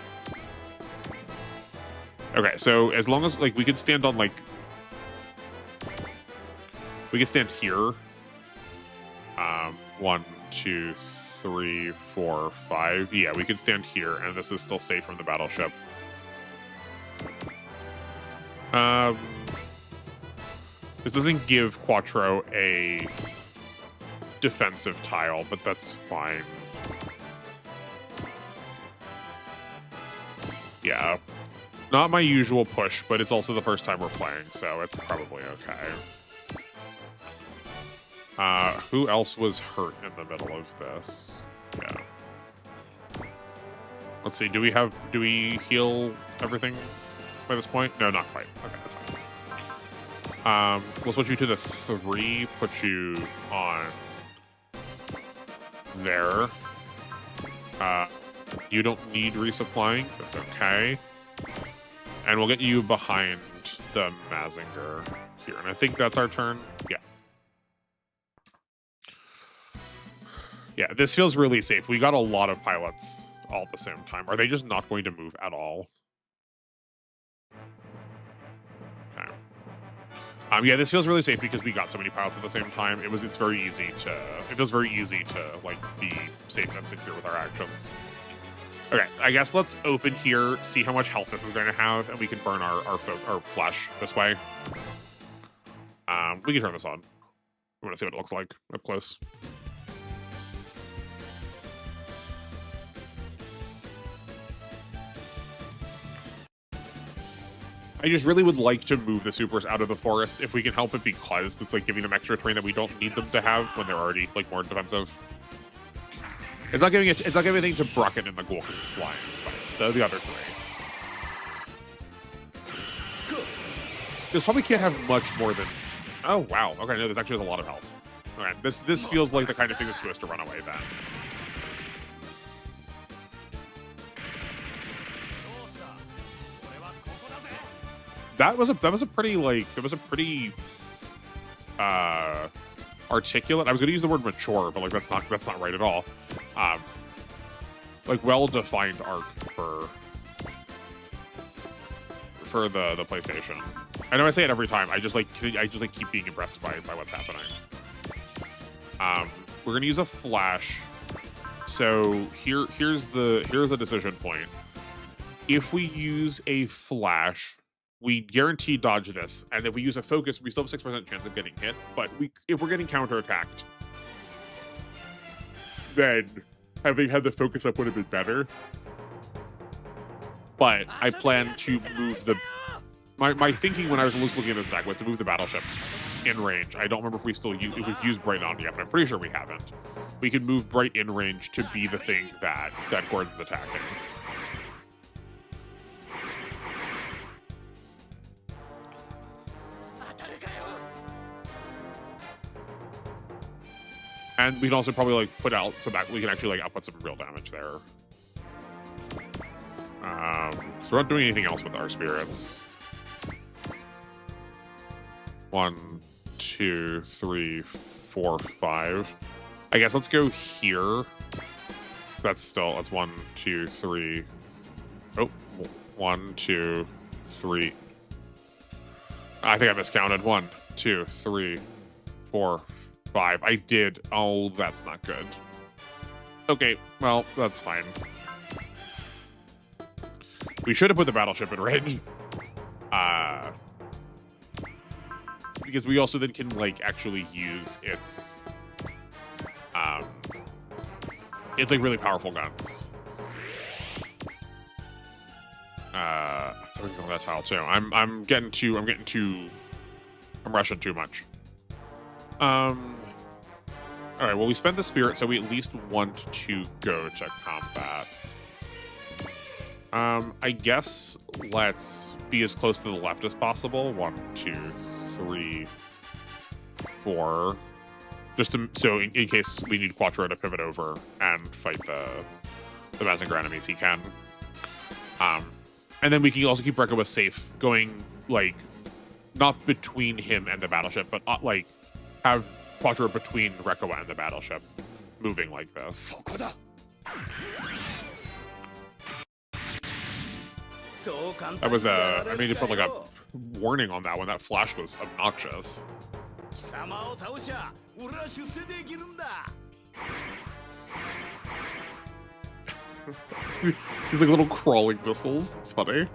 Okay, so as long as like we could stand on like, we could stand here. 1, 2, 3, 4, 5. Yeah, we could stand here, and this is still safe from the battleship. This doesn't give Quattro a defensive tile, but that's fine. Yeah. Not my usual push, but it's also the first time we're playing, so it's probably okay. Who else was hurt in the middle of this? Yeah. Let's see, do we heal everything by this point? No, not quite. Okay, that's fine. We'll switch you to the 3, put you on there. You don't need resupplying, that's okay. And we'll get you behind the Mazinger here. And I think that's our turn. Yeah. Yeah, this feels really safe. We got a lot of pilots all at the same time. Are they just not going to move at all? Okay. Yeah, this feels really safe because we got so many pilots at the same time. It feels very easy to like be safe and secure with our actions. Okay, I guess let's open here, see how much health this is going to have, and we can burn our flash this way. We can turn this on. We want to see what it looks like up close. I just really would like to move the supers out of the forest if we can help it, because it's like giving them extra terrain that we don't need them to have when they're already like more defensive. It's not giving anything to Brocken and the Ghoul because it's flying, but the other 3. This probably can't have much more than. Oh wow. Okay, no, this actually has a lot of health. Okay, this feels like the kind of thing that's supposed to run away then. That was a pretty articulate. I was going to use the word mature, but like that's not right at all. Like well-defined arc for the PlayStation. I know I say it every time. I just keep being impressed by what's happening. We're gonna use a flash. So here's the decision point. If we use a flash, we guarantee dodge this, and if we use a focus, we still have 6% chance of getting hit. But if we're getting counterattacked, then having had the focus up would have been better. But I plan to move the... My thinking when I was looking at this deck was to move the battleship in range. I don't remember if we've used Bright on yet, but I'm pretty sure we haven't. We can move Bright in range to be the thing that Gordon's attacking. And we can also probably like put out some back. We can actually like output some real damage there. So we're not doing anything else with our spirits. 1, 2, 3, 4, 5. I guess let's go here. That's 1, 2, 3. Oh, 1, 2, 3. I think I miscounted. 1, 2, 3, 4, 5. I did. Oh, that's not good. Okay, well, that's fine. We should have put the battleship in range. Because we also then can like actually use its like really powerful guns. So we can go that tile too. I'm rushing too much. All right, well, we spent the spirit, so we at least want to go to combat. I guess let's be as close to the left as possible. 1, 2, 3, 4. Just to, so in case we need Quattro to pivot over and fight the Mazinger enemies, he can. And then we can also keep Rekkoa safe, going like not between him and the battleship, but like have Quattro between Rekkoa and the battleship, moving like this. That was I mean, to put like a warning on that one. That flash was obnoxious. These like little crawling missiles. It's funny.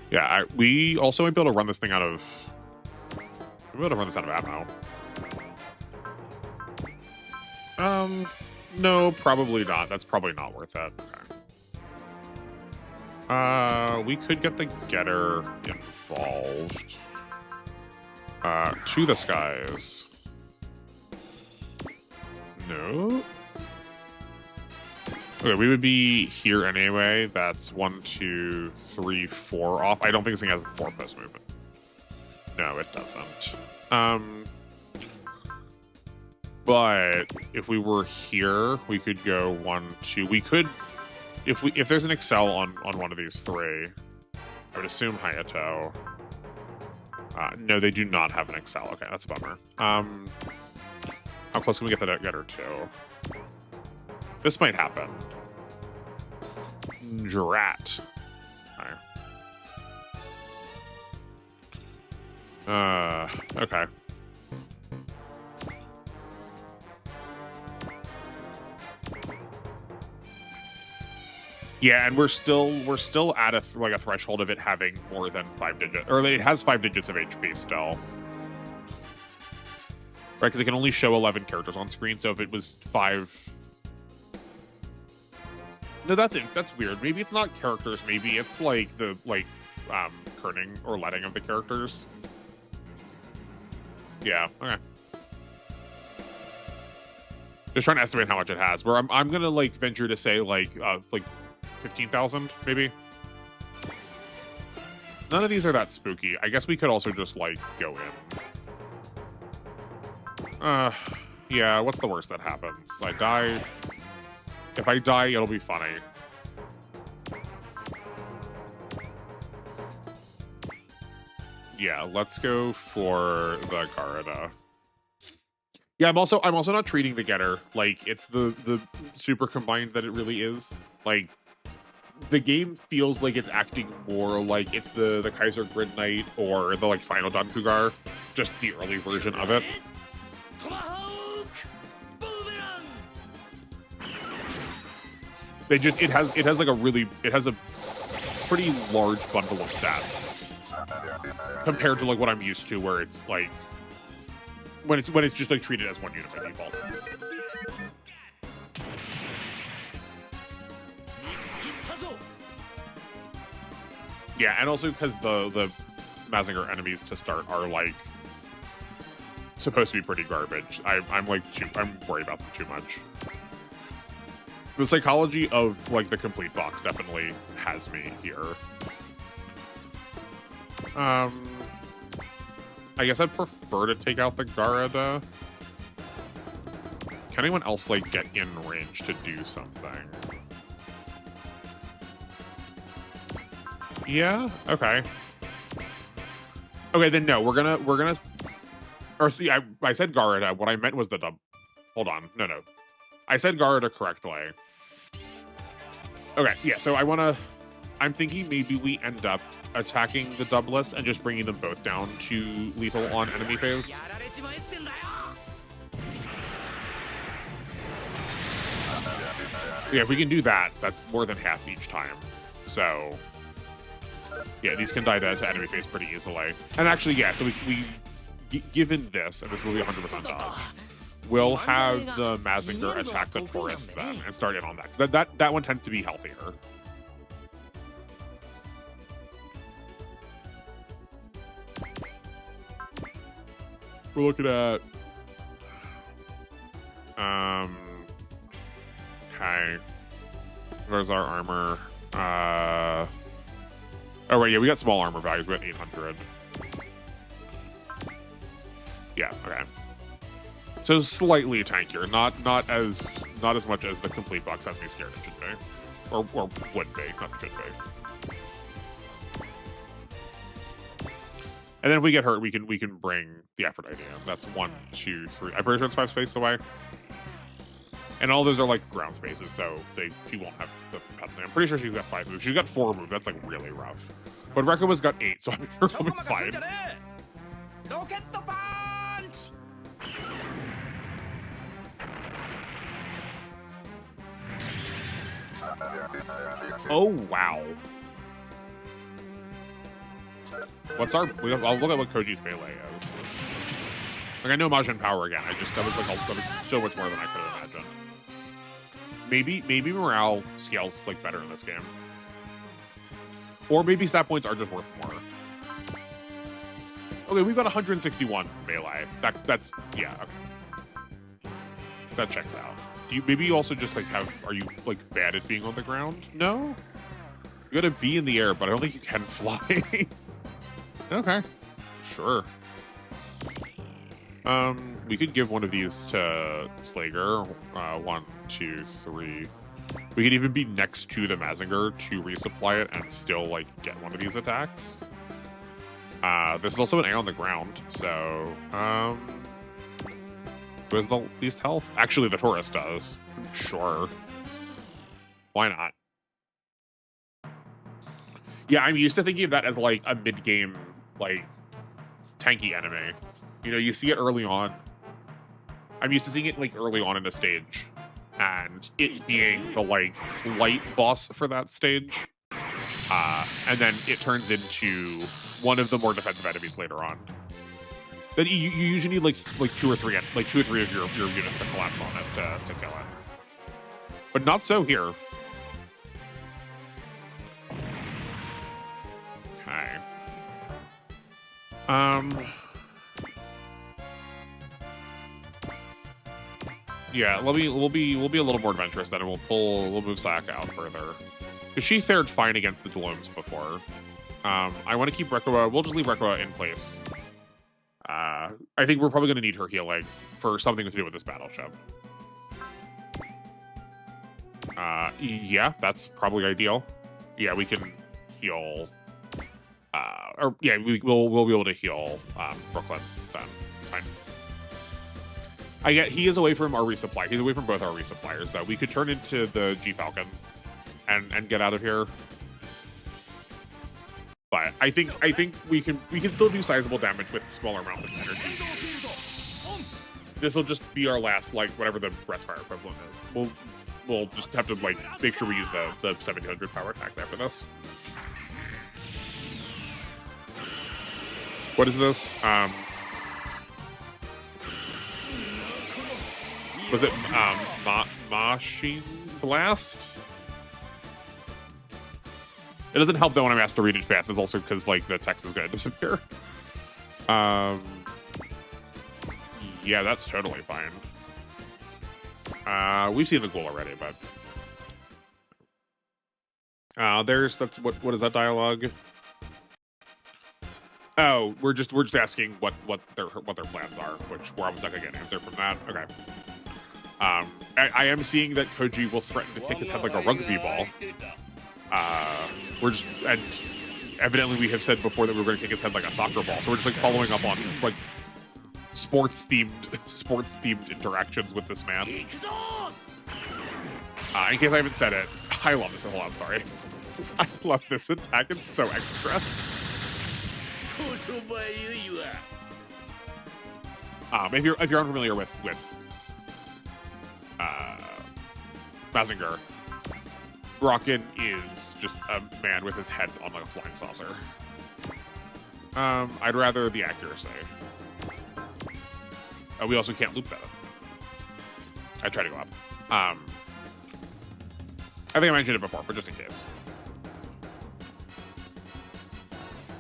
Yeah, we also might be able to run this thing out of... We'll be able to run this out of ammo. No, probably not. That's probably not worth it. Okay. We could get the getter involved. To the skies. No. Okay, we would be here anyway. That's 1, 2, 3, 4 off. I don't think this thing has a 4-post movement. No, it doesn't. But if we were here, we could go 1, 2. We could, if there's an Excel on one of these 3, I would assume Hayato. No, they do not have an Excel. Okay, that's a bummer. How close can we get the getter to? This might happen. Drat. Okay. Yeah, and we're still at a threshold of it having more than 5 digits, or it has 5 digits of HP still, right? Because it can only show 11 characters on screen. So if it was 5, no, that's it. That's weird. Maybe it's not characters. Maybe it's like the kerning or letting of the characters. Yeah. Okay. Just trying to estimate how much it has. Where I'm gonna like venture to say like 15,000 maybe. None of these are that spooky. I guess we could also just like go in. Yeah, what's the worst that happens? I die. If I die, it'll be funny. Yeah, let's go for the Garada. Yeah, I'm also not treating the Getter like it's the super combined that it really is. Like, the game feels like it's acting more like it's the Kaiser Grid Knight or the like final Dankugar, just the early version of it. It has like a pretty large bundle of stats compared to like what I'm used to, where it's like when it's just like treated as one unit by default. Yeah, and also because the Mazinger enemies to start are like supposed to be pretty garbage. I'm worried about them too much. The psychology of like the complete box definitely has me here. I guess I'd prefer to take out the Garada. Can anyone else like get in range to do something? Yeah. Okay. Okay, then no. We're gonna. Or see, I said Garada. What I meant was the dub. Hold on. No. I said Garada correctly. Okay. Yeah. So I'm thinking maybe we end up attacking the Dubless and just bringing them both down to lethal on enemy phase. Yeah, if we can do that, that's more than half each time. So, yeah, these can die to enemy phase pretty easily. And actually, yeah, so we given this, and this will be 100% dodge, we'll have the Mazinger attack the Taurus then and start in on that. That one tends to be healthier. We're looking at okay. Where's our armor? Oh wait, yeah, we got small armor values. We got 800. Yeah, okay. So slightly tankier, not as much as the complete box has me scared it should be, or would be, not should be. And then if we get hurt, we can bring the Aphrodite in. That's 1, 2, 3. I'm pretty sure it's 5 spaces away. And all those are like ground spaces, so she won't have the penalty. I'm pretty sure she's got 5 moves. She's got 4 moves. That's like really rough. But Rekova's got 8, so I'm sure I'll be fine. Oh wow. What's our? I'll look at what Koji's melee is. Like I know Majin Power again. That was so much more than I could have imagined. Maybe morale scales like better in this game, or maybe stat points are just worth more. Okay, we've got 161 melee. That's yeah. Okay. That checks out. Maybe you also just like are you like bad at being on the ground? No, you gotta be in the air, but I don't think you can fly. Okay, sure. We could give one of these to Slager. 1, 2, 3. We could even be next to the Mazinger to resupply it and still like get one of these attacks. This is also an A on the ground, so who has the least health? Actually, the Taurus does. Sure. Why not? Yeah, I'm used to thinking of that as like a mid-game, like, tanky enemy. You know, you see it early on. I'm used to seeing it like early on in a stage. And it being the like light boss for that stage. And then it turns into one of the more defensive enemies later on. Then you usually need like two or three of your units to collapse on it to kill it. But not so here. Okay. Yeah, we'll be a little more adventurous then, and we'll move Sak out further. Because she fared fine against the Dlooms before. I want to keep Rekoa. We'll just leave Rekoa in place. I think we're probably going to need her healing for something to do with this battleship. Yeah, that's probably ideal. Yeah, we can heal or yeah, we'll be able to heal Brooklyn then. It's fine. I get he is away from our resupply. He's away from both our resuppliers though. We could turn into the G Falcon and get out of here. But I think we can still do sizable damage with smaller amounts of energy. This will just be our last, like, whatever the breast fire equivalent is. We'll just have to, like, make sure we use the 1700 power attacks after this. What is this? Was it Machine Blast? It doesn't help though when I'm asked to read it fast. It's also because like the text is going to disappear. Yeah, that's totally fine. We've seen the ghoul already, but that's what is that dialogue? Oh, we're just asking what their plans are, which we're almost not gonna get an answer from that. Okay. I am seeing that Koji will threaten to kick his head like a rugby ball. And evidently we have said before that we were going to kick his head like a soccer ball. So we're just like following up on like sports themed interactions with this man. In case I haven't said it, I love this a lot. Sorry, I love this attack. It's so extra. If you're unfamiliar with Mazinger, Brocken is just a man with his head on like a flying saucer. I'd rather the accuracy. We also can't loop that up. I try to go up. I think I mentioned it before, but just in case.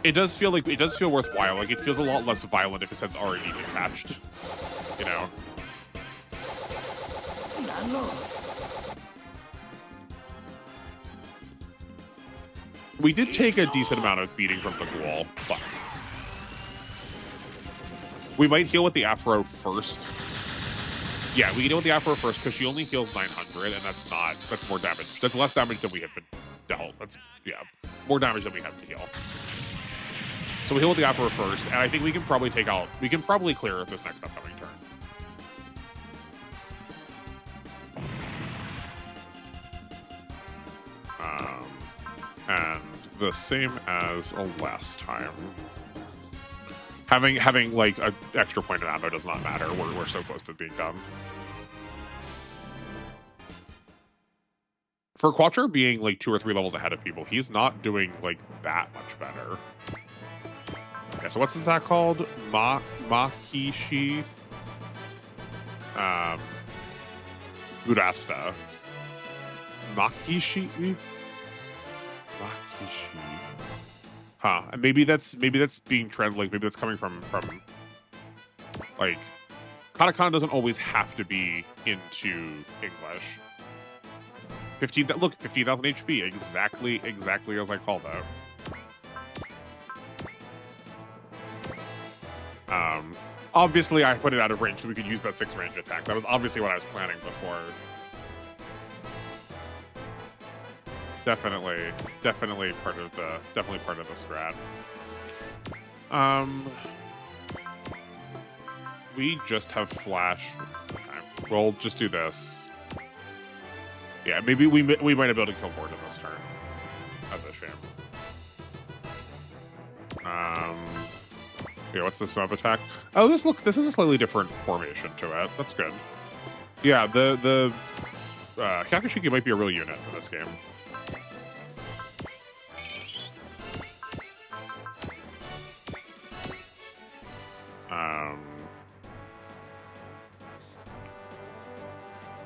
It does feel worthwhile. Like it feels a lot less violent if his head's already detached. You know. We did take a decent amount of beating from the ghoul, but we might heal with the Afro first. Yeah, we can deal with the Afro first because she only heals 900, and that's more damage. That's less damage than we have been dealt. That's more damage than we have to heal. So we heal with the Afro first, and I think we can probably clear this next upcoming turn. And the same as last time. Having like an extra point of ammo does not matter. We're so close to being done. For Quattro being like 2 or 3 levels ahead of people, he's not doing like that much better. Okay, so what's this attack called? Makishi Urasta. Makishi? Huh. Maybe that's being translated. Maybe that's coming from like katakana doesn't always have to be into English. 15,000 HP, exactly as I called out. Obviously I put it out of range so we could use that 6 range attack. That was obviously what I was planning before. Definitely part of the strat. We just have flash. Okay. We'll just do this. Yeah, maybe we might have been able to kill Bord in this turn. That's a shame. Yeah, what's this map attack? Oh, this is a slightly different formation to it. That's good. Yeah, the Kakushiki might be a real unit in this game.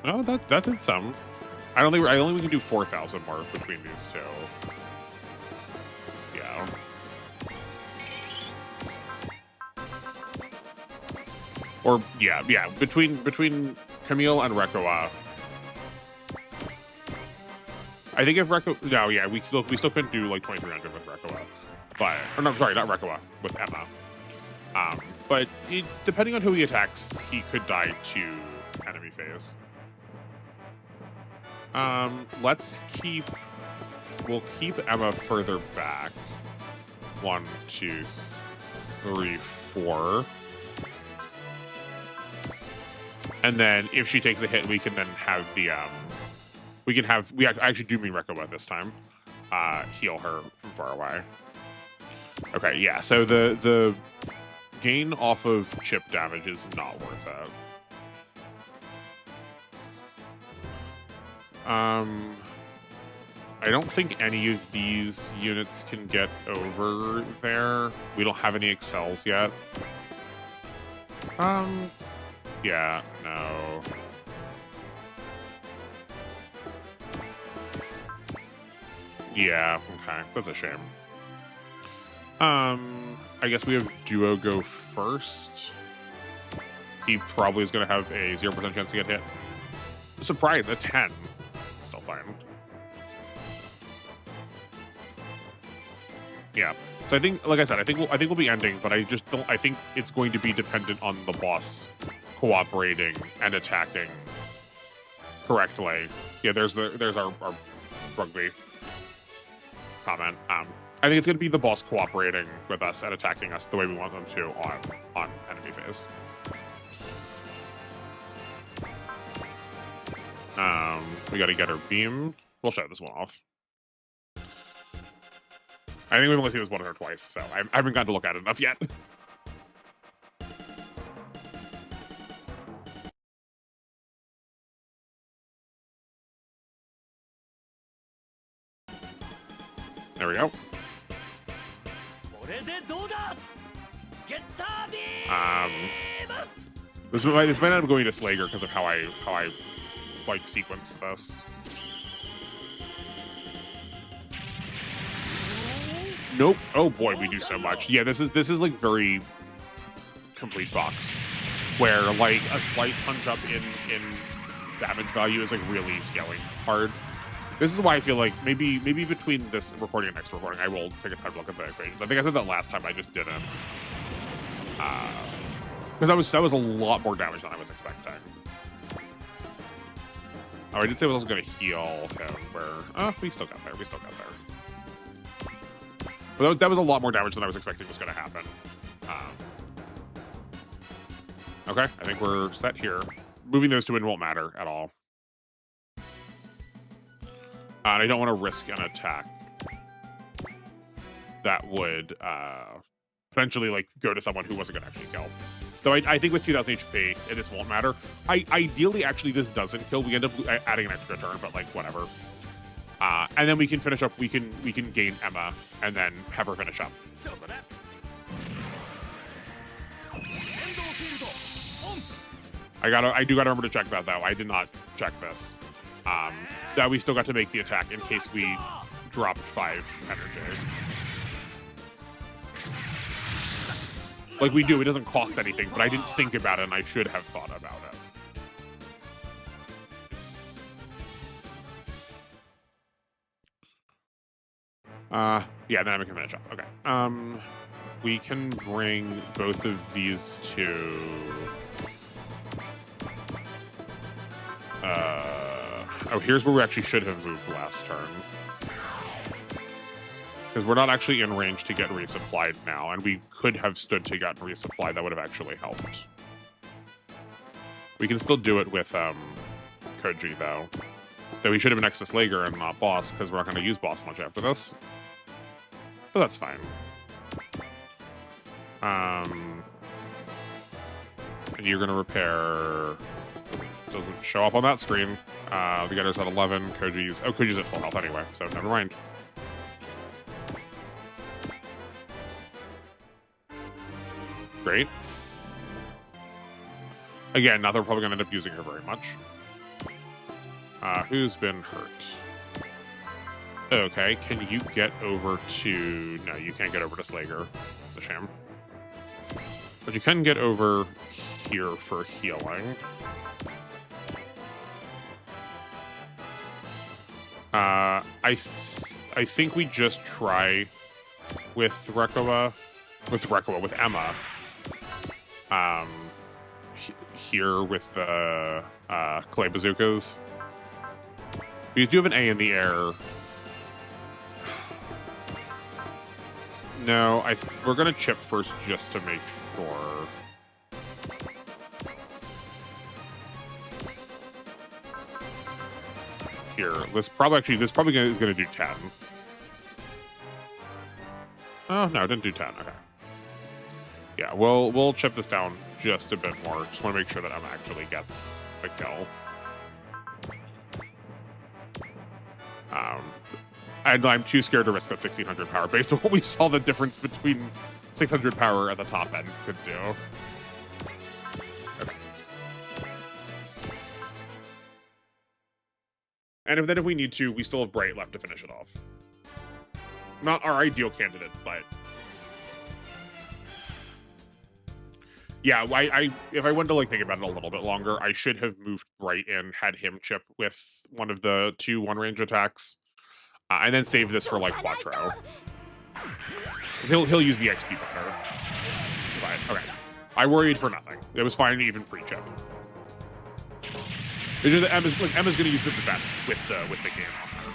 No, that did some. I only we can do 4,000 more between these two. Yeah. Or yeah, between Camille and Rekoa. I think if we still couldn't do like 2,300 with Rekoa, but or no, sorry, not Rekoa, with Emma. But depending on who he attacks, he could die to enemy phase. We'll keep Emma further back. 1, 2, 3, 4. And then if she takes a hit, we can then have the we actually do mean Rekoa this time. Heal her from far away. Okay, yeah. So the gain off of chip damage is not worth it. I don't think any of these units can get over there. We don't have any excels yet. Yeah, no. Yeah, okay. That's a shame. I guess we have Duo go first. He probably is going to have a 0% chance to get hit. Surprise, a 10. Still fine. Yeah. So I think, like I said, I think we'll be ending, but I just don't. I think it's going to be dependent on the boss cooperating and attacking correctly. Yeah, there's our rugby comment. I think it's going to be the boss cooperating with us and attacking us the way we want them to on enemy phase. We got to get our beam. We'll show this one off. I think we've only seen this one or twice, so I haven't gotten to look at it enough yet. There we go. This might end up going to Slager because of how I like sequenced this. Nope. Oh boy, we do so much. Yeah, this is like very complete box, where like a slight punch up in damage value is like really scaling hard. This is why I feel like maybe between this recording and next recording, I will take a time to look at the equations. I think I said that last time, I just didn't. Because that was a lot more damage than I was expecting. Oh, I did say I was also going to heal him, where... we still got there. We still got there. But that was a lot more damage than I was expecting was going to happen. Okay, I think we're set here. Moving those two in won't matter at all. And I don't want to risk an attack that would potentially like go to someone who wasn't going to actually kill. So I think with 2000 HP, this won't matter. Ideally, actually, this doesn't kill. We end up adding an extra turn, but like whatever. And then we can finish up. We can gain Emma and then have her finish up. I do gotta remember to check that though. I did not check this. That we still got to make the attack in case we dropped 5 energy. Like we do, it doesn't cost anything, but I didn't think about it and I should have thought about it. Yeah, then I can finish up. Okay. We can bring both of these two. Oh, here's where we actually should have moved last turn. Because we're not actually in range to get resupplied now, and we could have stood to get resupplied. That would have actually helped. We can still do it with Koji, though. Though we should have been next to Slager and not Boss, because we're not going to use Boss much after this. But that's fine. And you're going to repair... Doesn't show up on that screen. The Getter's at 11. Koji's at full health anyway, so never mind. Great. Again, not that we're probably going to end up using her very much. Who's been hurt? Okay, can you get over to... No, you can't get over to Slager. It's a shame. But you can get over here for healing. I think we just try with Rekoa, with Emma. Here with the clay bazookas. We do have an A in the air. No, we're gonna chip first just to make sure. Here, this probably gonna do 10. Oh no, it didn't do 10. Okay. Yeah, we'll chip this down just a bit more. Just want to make sure that Emma actually gets the kill. I'm too scared to risk that 1600 power based on what we saw the difference between 600 power at the top end could do. Okay. And if we need to, we still have Bright left to finish it off. Not our ideal candidate, but yeah, if I wanted to like think about it a little bit longer, I should have moved Bright in, had him chip with one of the 2 one-range attacks, and then save this for like Quattro. Because he'll use the XP better. But okay, I worried for nothing. It was fine even pre-chip. It's just that Emma's going to use it the best with the game on her.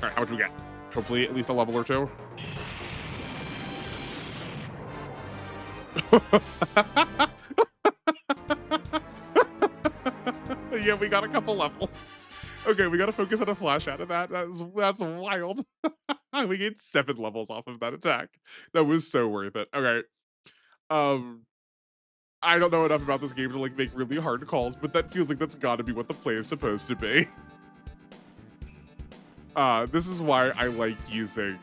All right, how much we get? Hopefully at least a level or 2. Yeah, we got a couple levels. Okay, we got to focus on a flash out of that. That's wild. We gained 7 levels off of that attack. That was so worth it. Okay. I don't know enough about this game to like make really hard calls, but that feels like that's got to be what the play is supposed to be. This is why I like using,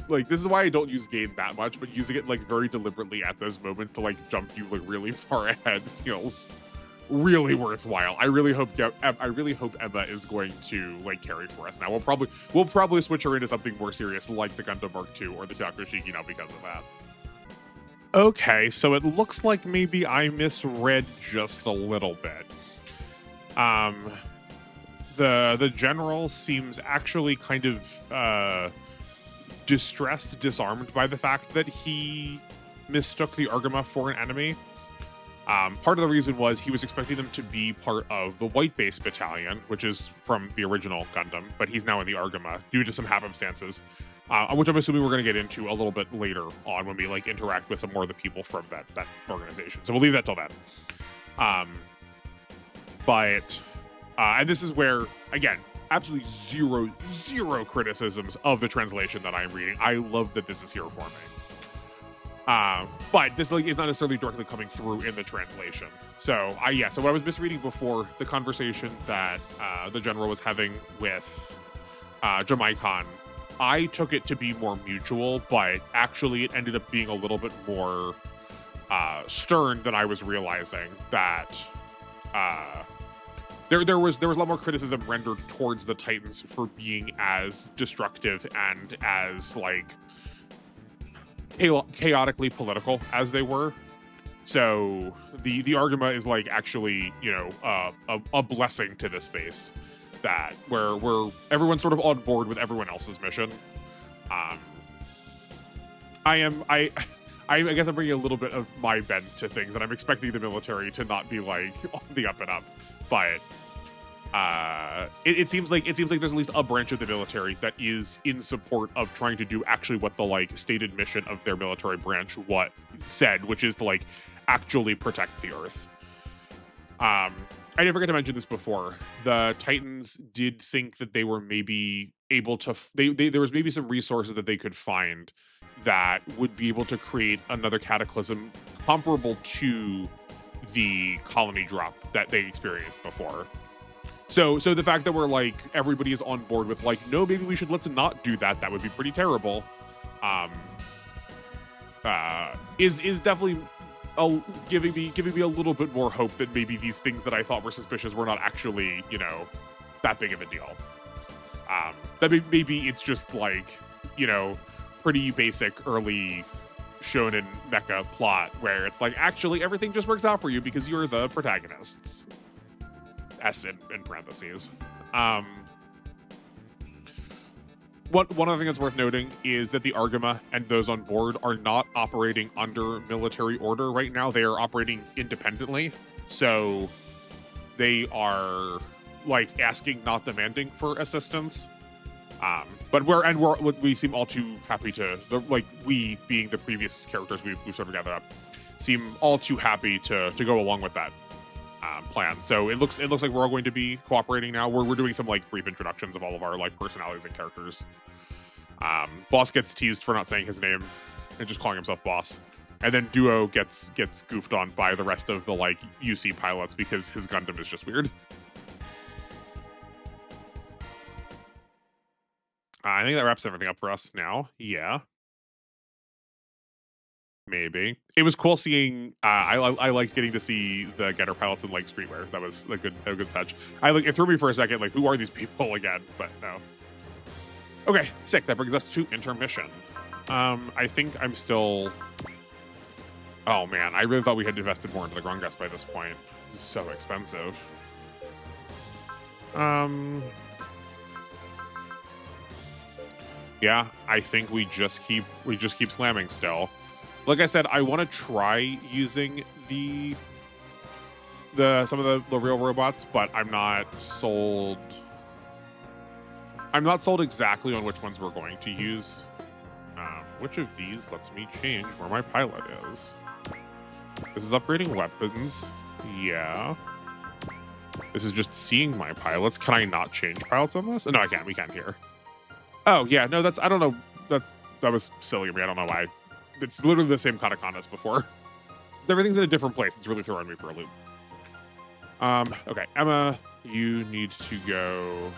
like, this is why I don't use Gain that much, but using it, like, very deliberately at those moments to, like, jump you, like, really far ahead feels really worthwhile. I really hope Emma is going to, like, carry for us now. We'll probably switch her into something more serious, like the Gundam Mark II or the Kyakushiki now because of that. Okay, so it looks like maybe I misread just a little bit. The general seems actually kind of distressed, disarmed by the fact that he mistook the Argama for an enemy. Part of the reason was he was expecting them to be part of the White Base Battalion, which is from the original Gundam, but he's now in the Argama due to some happenstances, which I'm assuming we're going to get into a little bit later on when we like interact with some more of the people from that organization. So we'll leave that till then. And this is where, again, absolutely zero criticisms of the translation that I'm reading. I love that this is here for me. But this like is not necessarily directly coming through in the translation. So so what I was misreading before, the conversation that the general was having with Jamaicon, I took it to be more mutual, but actually it ended up being a little bit more stern than I was realizing. That there was a lot more criticism rendered towards the Titans for being as destructive and as like chaotically political as they were. So the Argama is like actually, you know, a blessing to this space, that where everyone's sort of on board with everyone else's mission. I guess I'm bringing a little bit of my bent to things, and I'm expecting the military to not be like on the up and up, but it seems like there's at least a branch of the military that is in support of trying to do actually what the like stated mission of their military branch said, which is to like actually protect the Earth. I didn't forget to mention this before. The Titans did think that they were maybe able to there was maybe some resources that they could find that would be able to create another cataclysm comparable to the colony drop that they experienced before. So the fact that we're like everybody is on board with like, no, maybe let's not do that. That would be pretty terrible. Is definitely giving me a little bit more hope that maybe these things that I thought were suspicious were not actually, you know, that big of a deal. That maybe it's just like, you know, pretty basic early shonen mecha plot where it's like actually everything just works out for you because you're the protagonists. S in parentheses. One other thing that's worth noting is that the Argama and those on board are not operating under military order right now. They are operating independently. So they are like asking, not demanding for assistance. But we seem all too happy to, like, we being the previous characters we've sort of gathered up, seem all too happy to go along with that plan. So it looks like we're all going to be cooperating now. We're doing some like brief introductions of all of our like personalities and characters. Boss gets teased for not saying his name and just calling himself Boss. And then Duo gets goofed on by the rest of the like UC pilots because his Gundam is just weird. I think that wraps everything up for us now. Yeah. Maybe. It was cool seeing I liked getting to see the Getter pilots in like streetwear. That was a good touch. It threw me for a second, like, who are these people again? But no. Okay, sick. That brings us to intermission. I think I'm still. Oh man, I really thought we had invested more into the Grungus by this point. This is so expensive. Yeah, I think we just keep slamming still. Like I said, I want to try using some of the real robots, but I'm not sold. I'm not sold exactly on which ones we're going to use. Which of these lets me change where my pilot is? This is upgrading weapons. Yeah. This is just seeing my pilots. Can I not change pilots on this? No, I can't. We can't here. Oh, yeah. No, I don't know. That was silly of me. I don't know why. It's literally the same katakana as before. Everything's in a different place. It's really throwing me for a loop. Okay. Emma, you need to go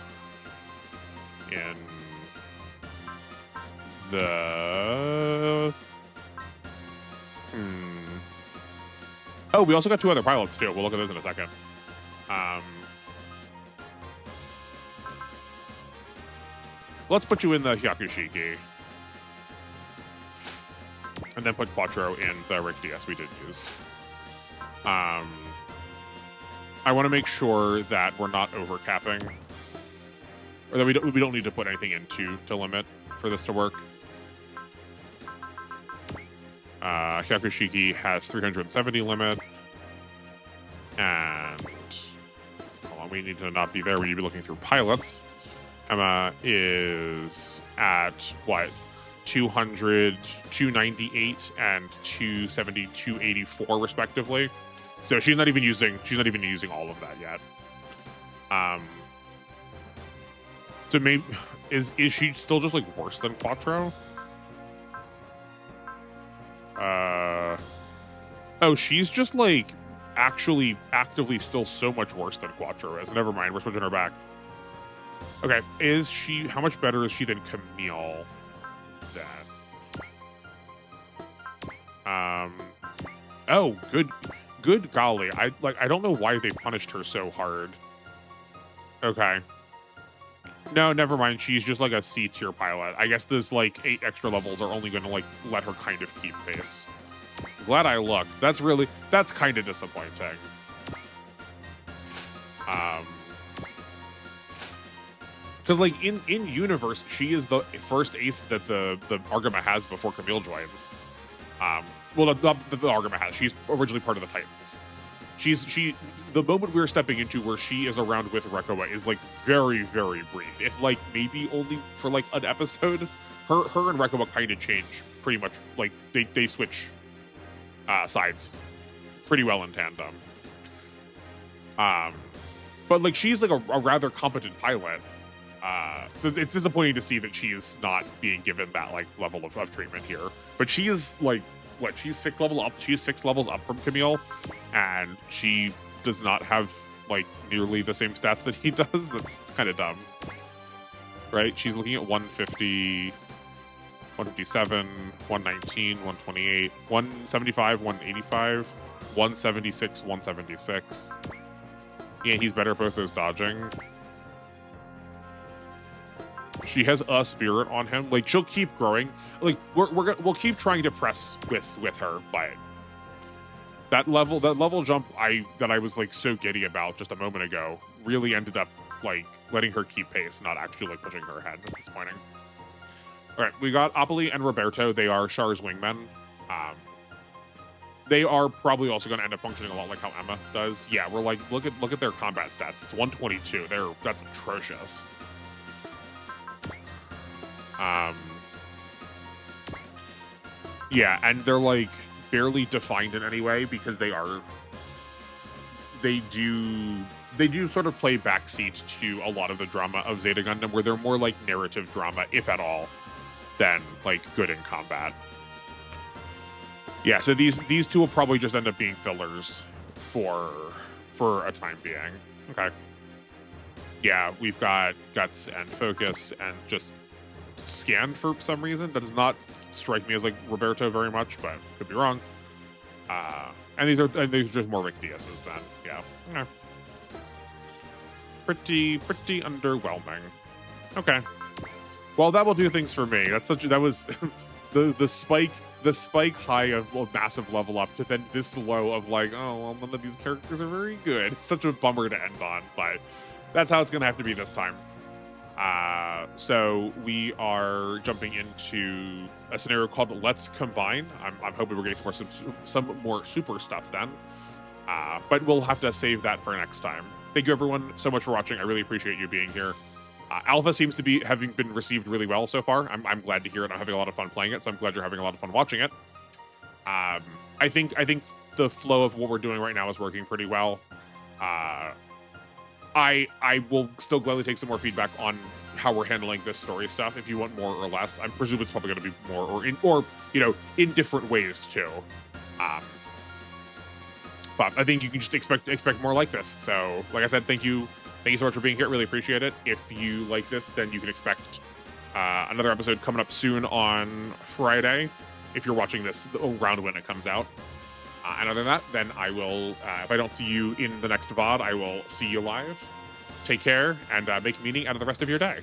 in the... Oh, we also got 2 other pilots, too. We'll look at those in a second. Let's put you in the Hyakushiki. And then put Quattro in the Rick DS we did use. I want to make sure that we're not overcapping. Or that we don't need to put anything into to limit for this to work. Hyakushiki has 370 limit. And hold on, we need to not be there. We need to be looking through pilots. Emma is at what? 200, 298, and 270, 284 respectively. So she's not even using all of that yet. So maybe is she still just like worse than Quattro? Oh, she's just like actually actively still so much worse than Quattro is. Never mind, we're switching her back. Okay, how much better is she than Camille? Oh, good golly. I don't know why they punished her so hard. Okay. No, never mind. She's just like a C tier pilot. I guess those like 8 extra levels are only going to like let her kind of keep pace. Glad I looked. That's kind of disappointing. Because like in universe, she is the first ace that the Argama has before Camille joins. Well, the Argama has. She's originally part of the Titans. The moment we're stepping into where she is around with Rekoa is like very, very brief. If like maybe only for like an episode, her and Rekoa kind of change pretty much. Like they switch sides pretty well in tandem. But like she's like a rather competent pilot. So it's disappointing to see that she is not being given that like level of treatment here. But she is like what? She's 6 levels up from Camille, and she does not have like nearly the same stats that he does. That's kind of dumb, right? She's looking at 150, 157, 119, 128, 175, 185, 176, 176. Yeah, he's better at both those dodging. She has a spirit on him. Like she'll keep growing. Like we'll keep trying to press with her, but that level jump that I was like so giddy about just a moment ago really ended up like letting her keep pace, not actually like pushing her ahead. That's disappointing. All right, we got Apoli and Roberto. They are Char's wingmen. they are probably also going to end up functioning a lot like how Emma does. Yeah, we're like, look at their combat stats. It's 122. That's atrocious. Yeah, and they're like barely defined in any way because they do sort of play backseat to a lot of the drama of Zeta Gundam, where they're more like narrative drama, if at all, than like good in combat. Yeah, so these two will probably just end up being fillers for a time being. Okay. Yeah, we've got Guts and Focus and just Scan for some reason. That does not strike me as like Roberto very much, but could be wrong. And these are just more Rick Diaz's then. Yeah. Okay. Pretty underwhelming. Okay. Well, that will do things for me. That was the spike high of a massive level up to then this low of like, oh, well, none of these characters are very good. It's such a bummer to end on, but that's how it's gonna have to be this time. So we are jumping into a scenario called Let's Combine. I'm hoping we're getting some more super stuff then. But we'll have to save that for next time. Thank you everyone so much for watching. I really appreciate you being here. Alpha seems to be having been received really well so far. I'm glad to hear it. I'm having a lot of fun playing it, so I'm glad you're having a lot of fun watching it. I think the flow of what we're doing right now is working pretty well. I will still gladly take some more feedback on how we're handling this story stuff. If you want more or less, I presume it's probably going to be more or in different ways too. But I think you can just expect more like this. So, like I said, thank you so much for being here. Really appreciate it. If you like this, then you can expect another episode coming up soon on Friday. If you're watching this around when it comes out. And other than that, then I will, if I don't see you in the next VOD, I will see you live. Take care and make meaning out of the rest of your day.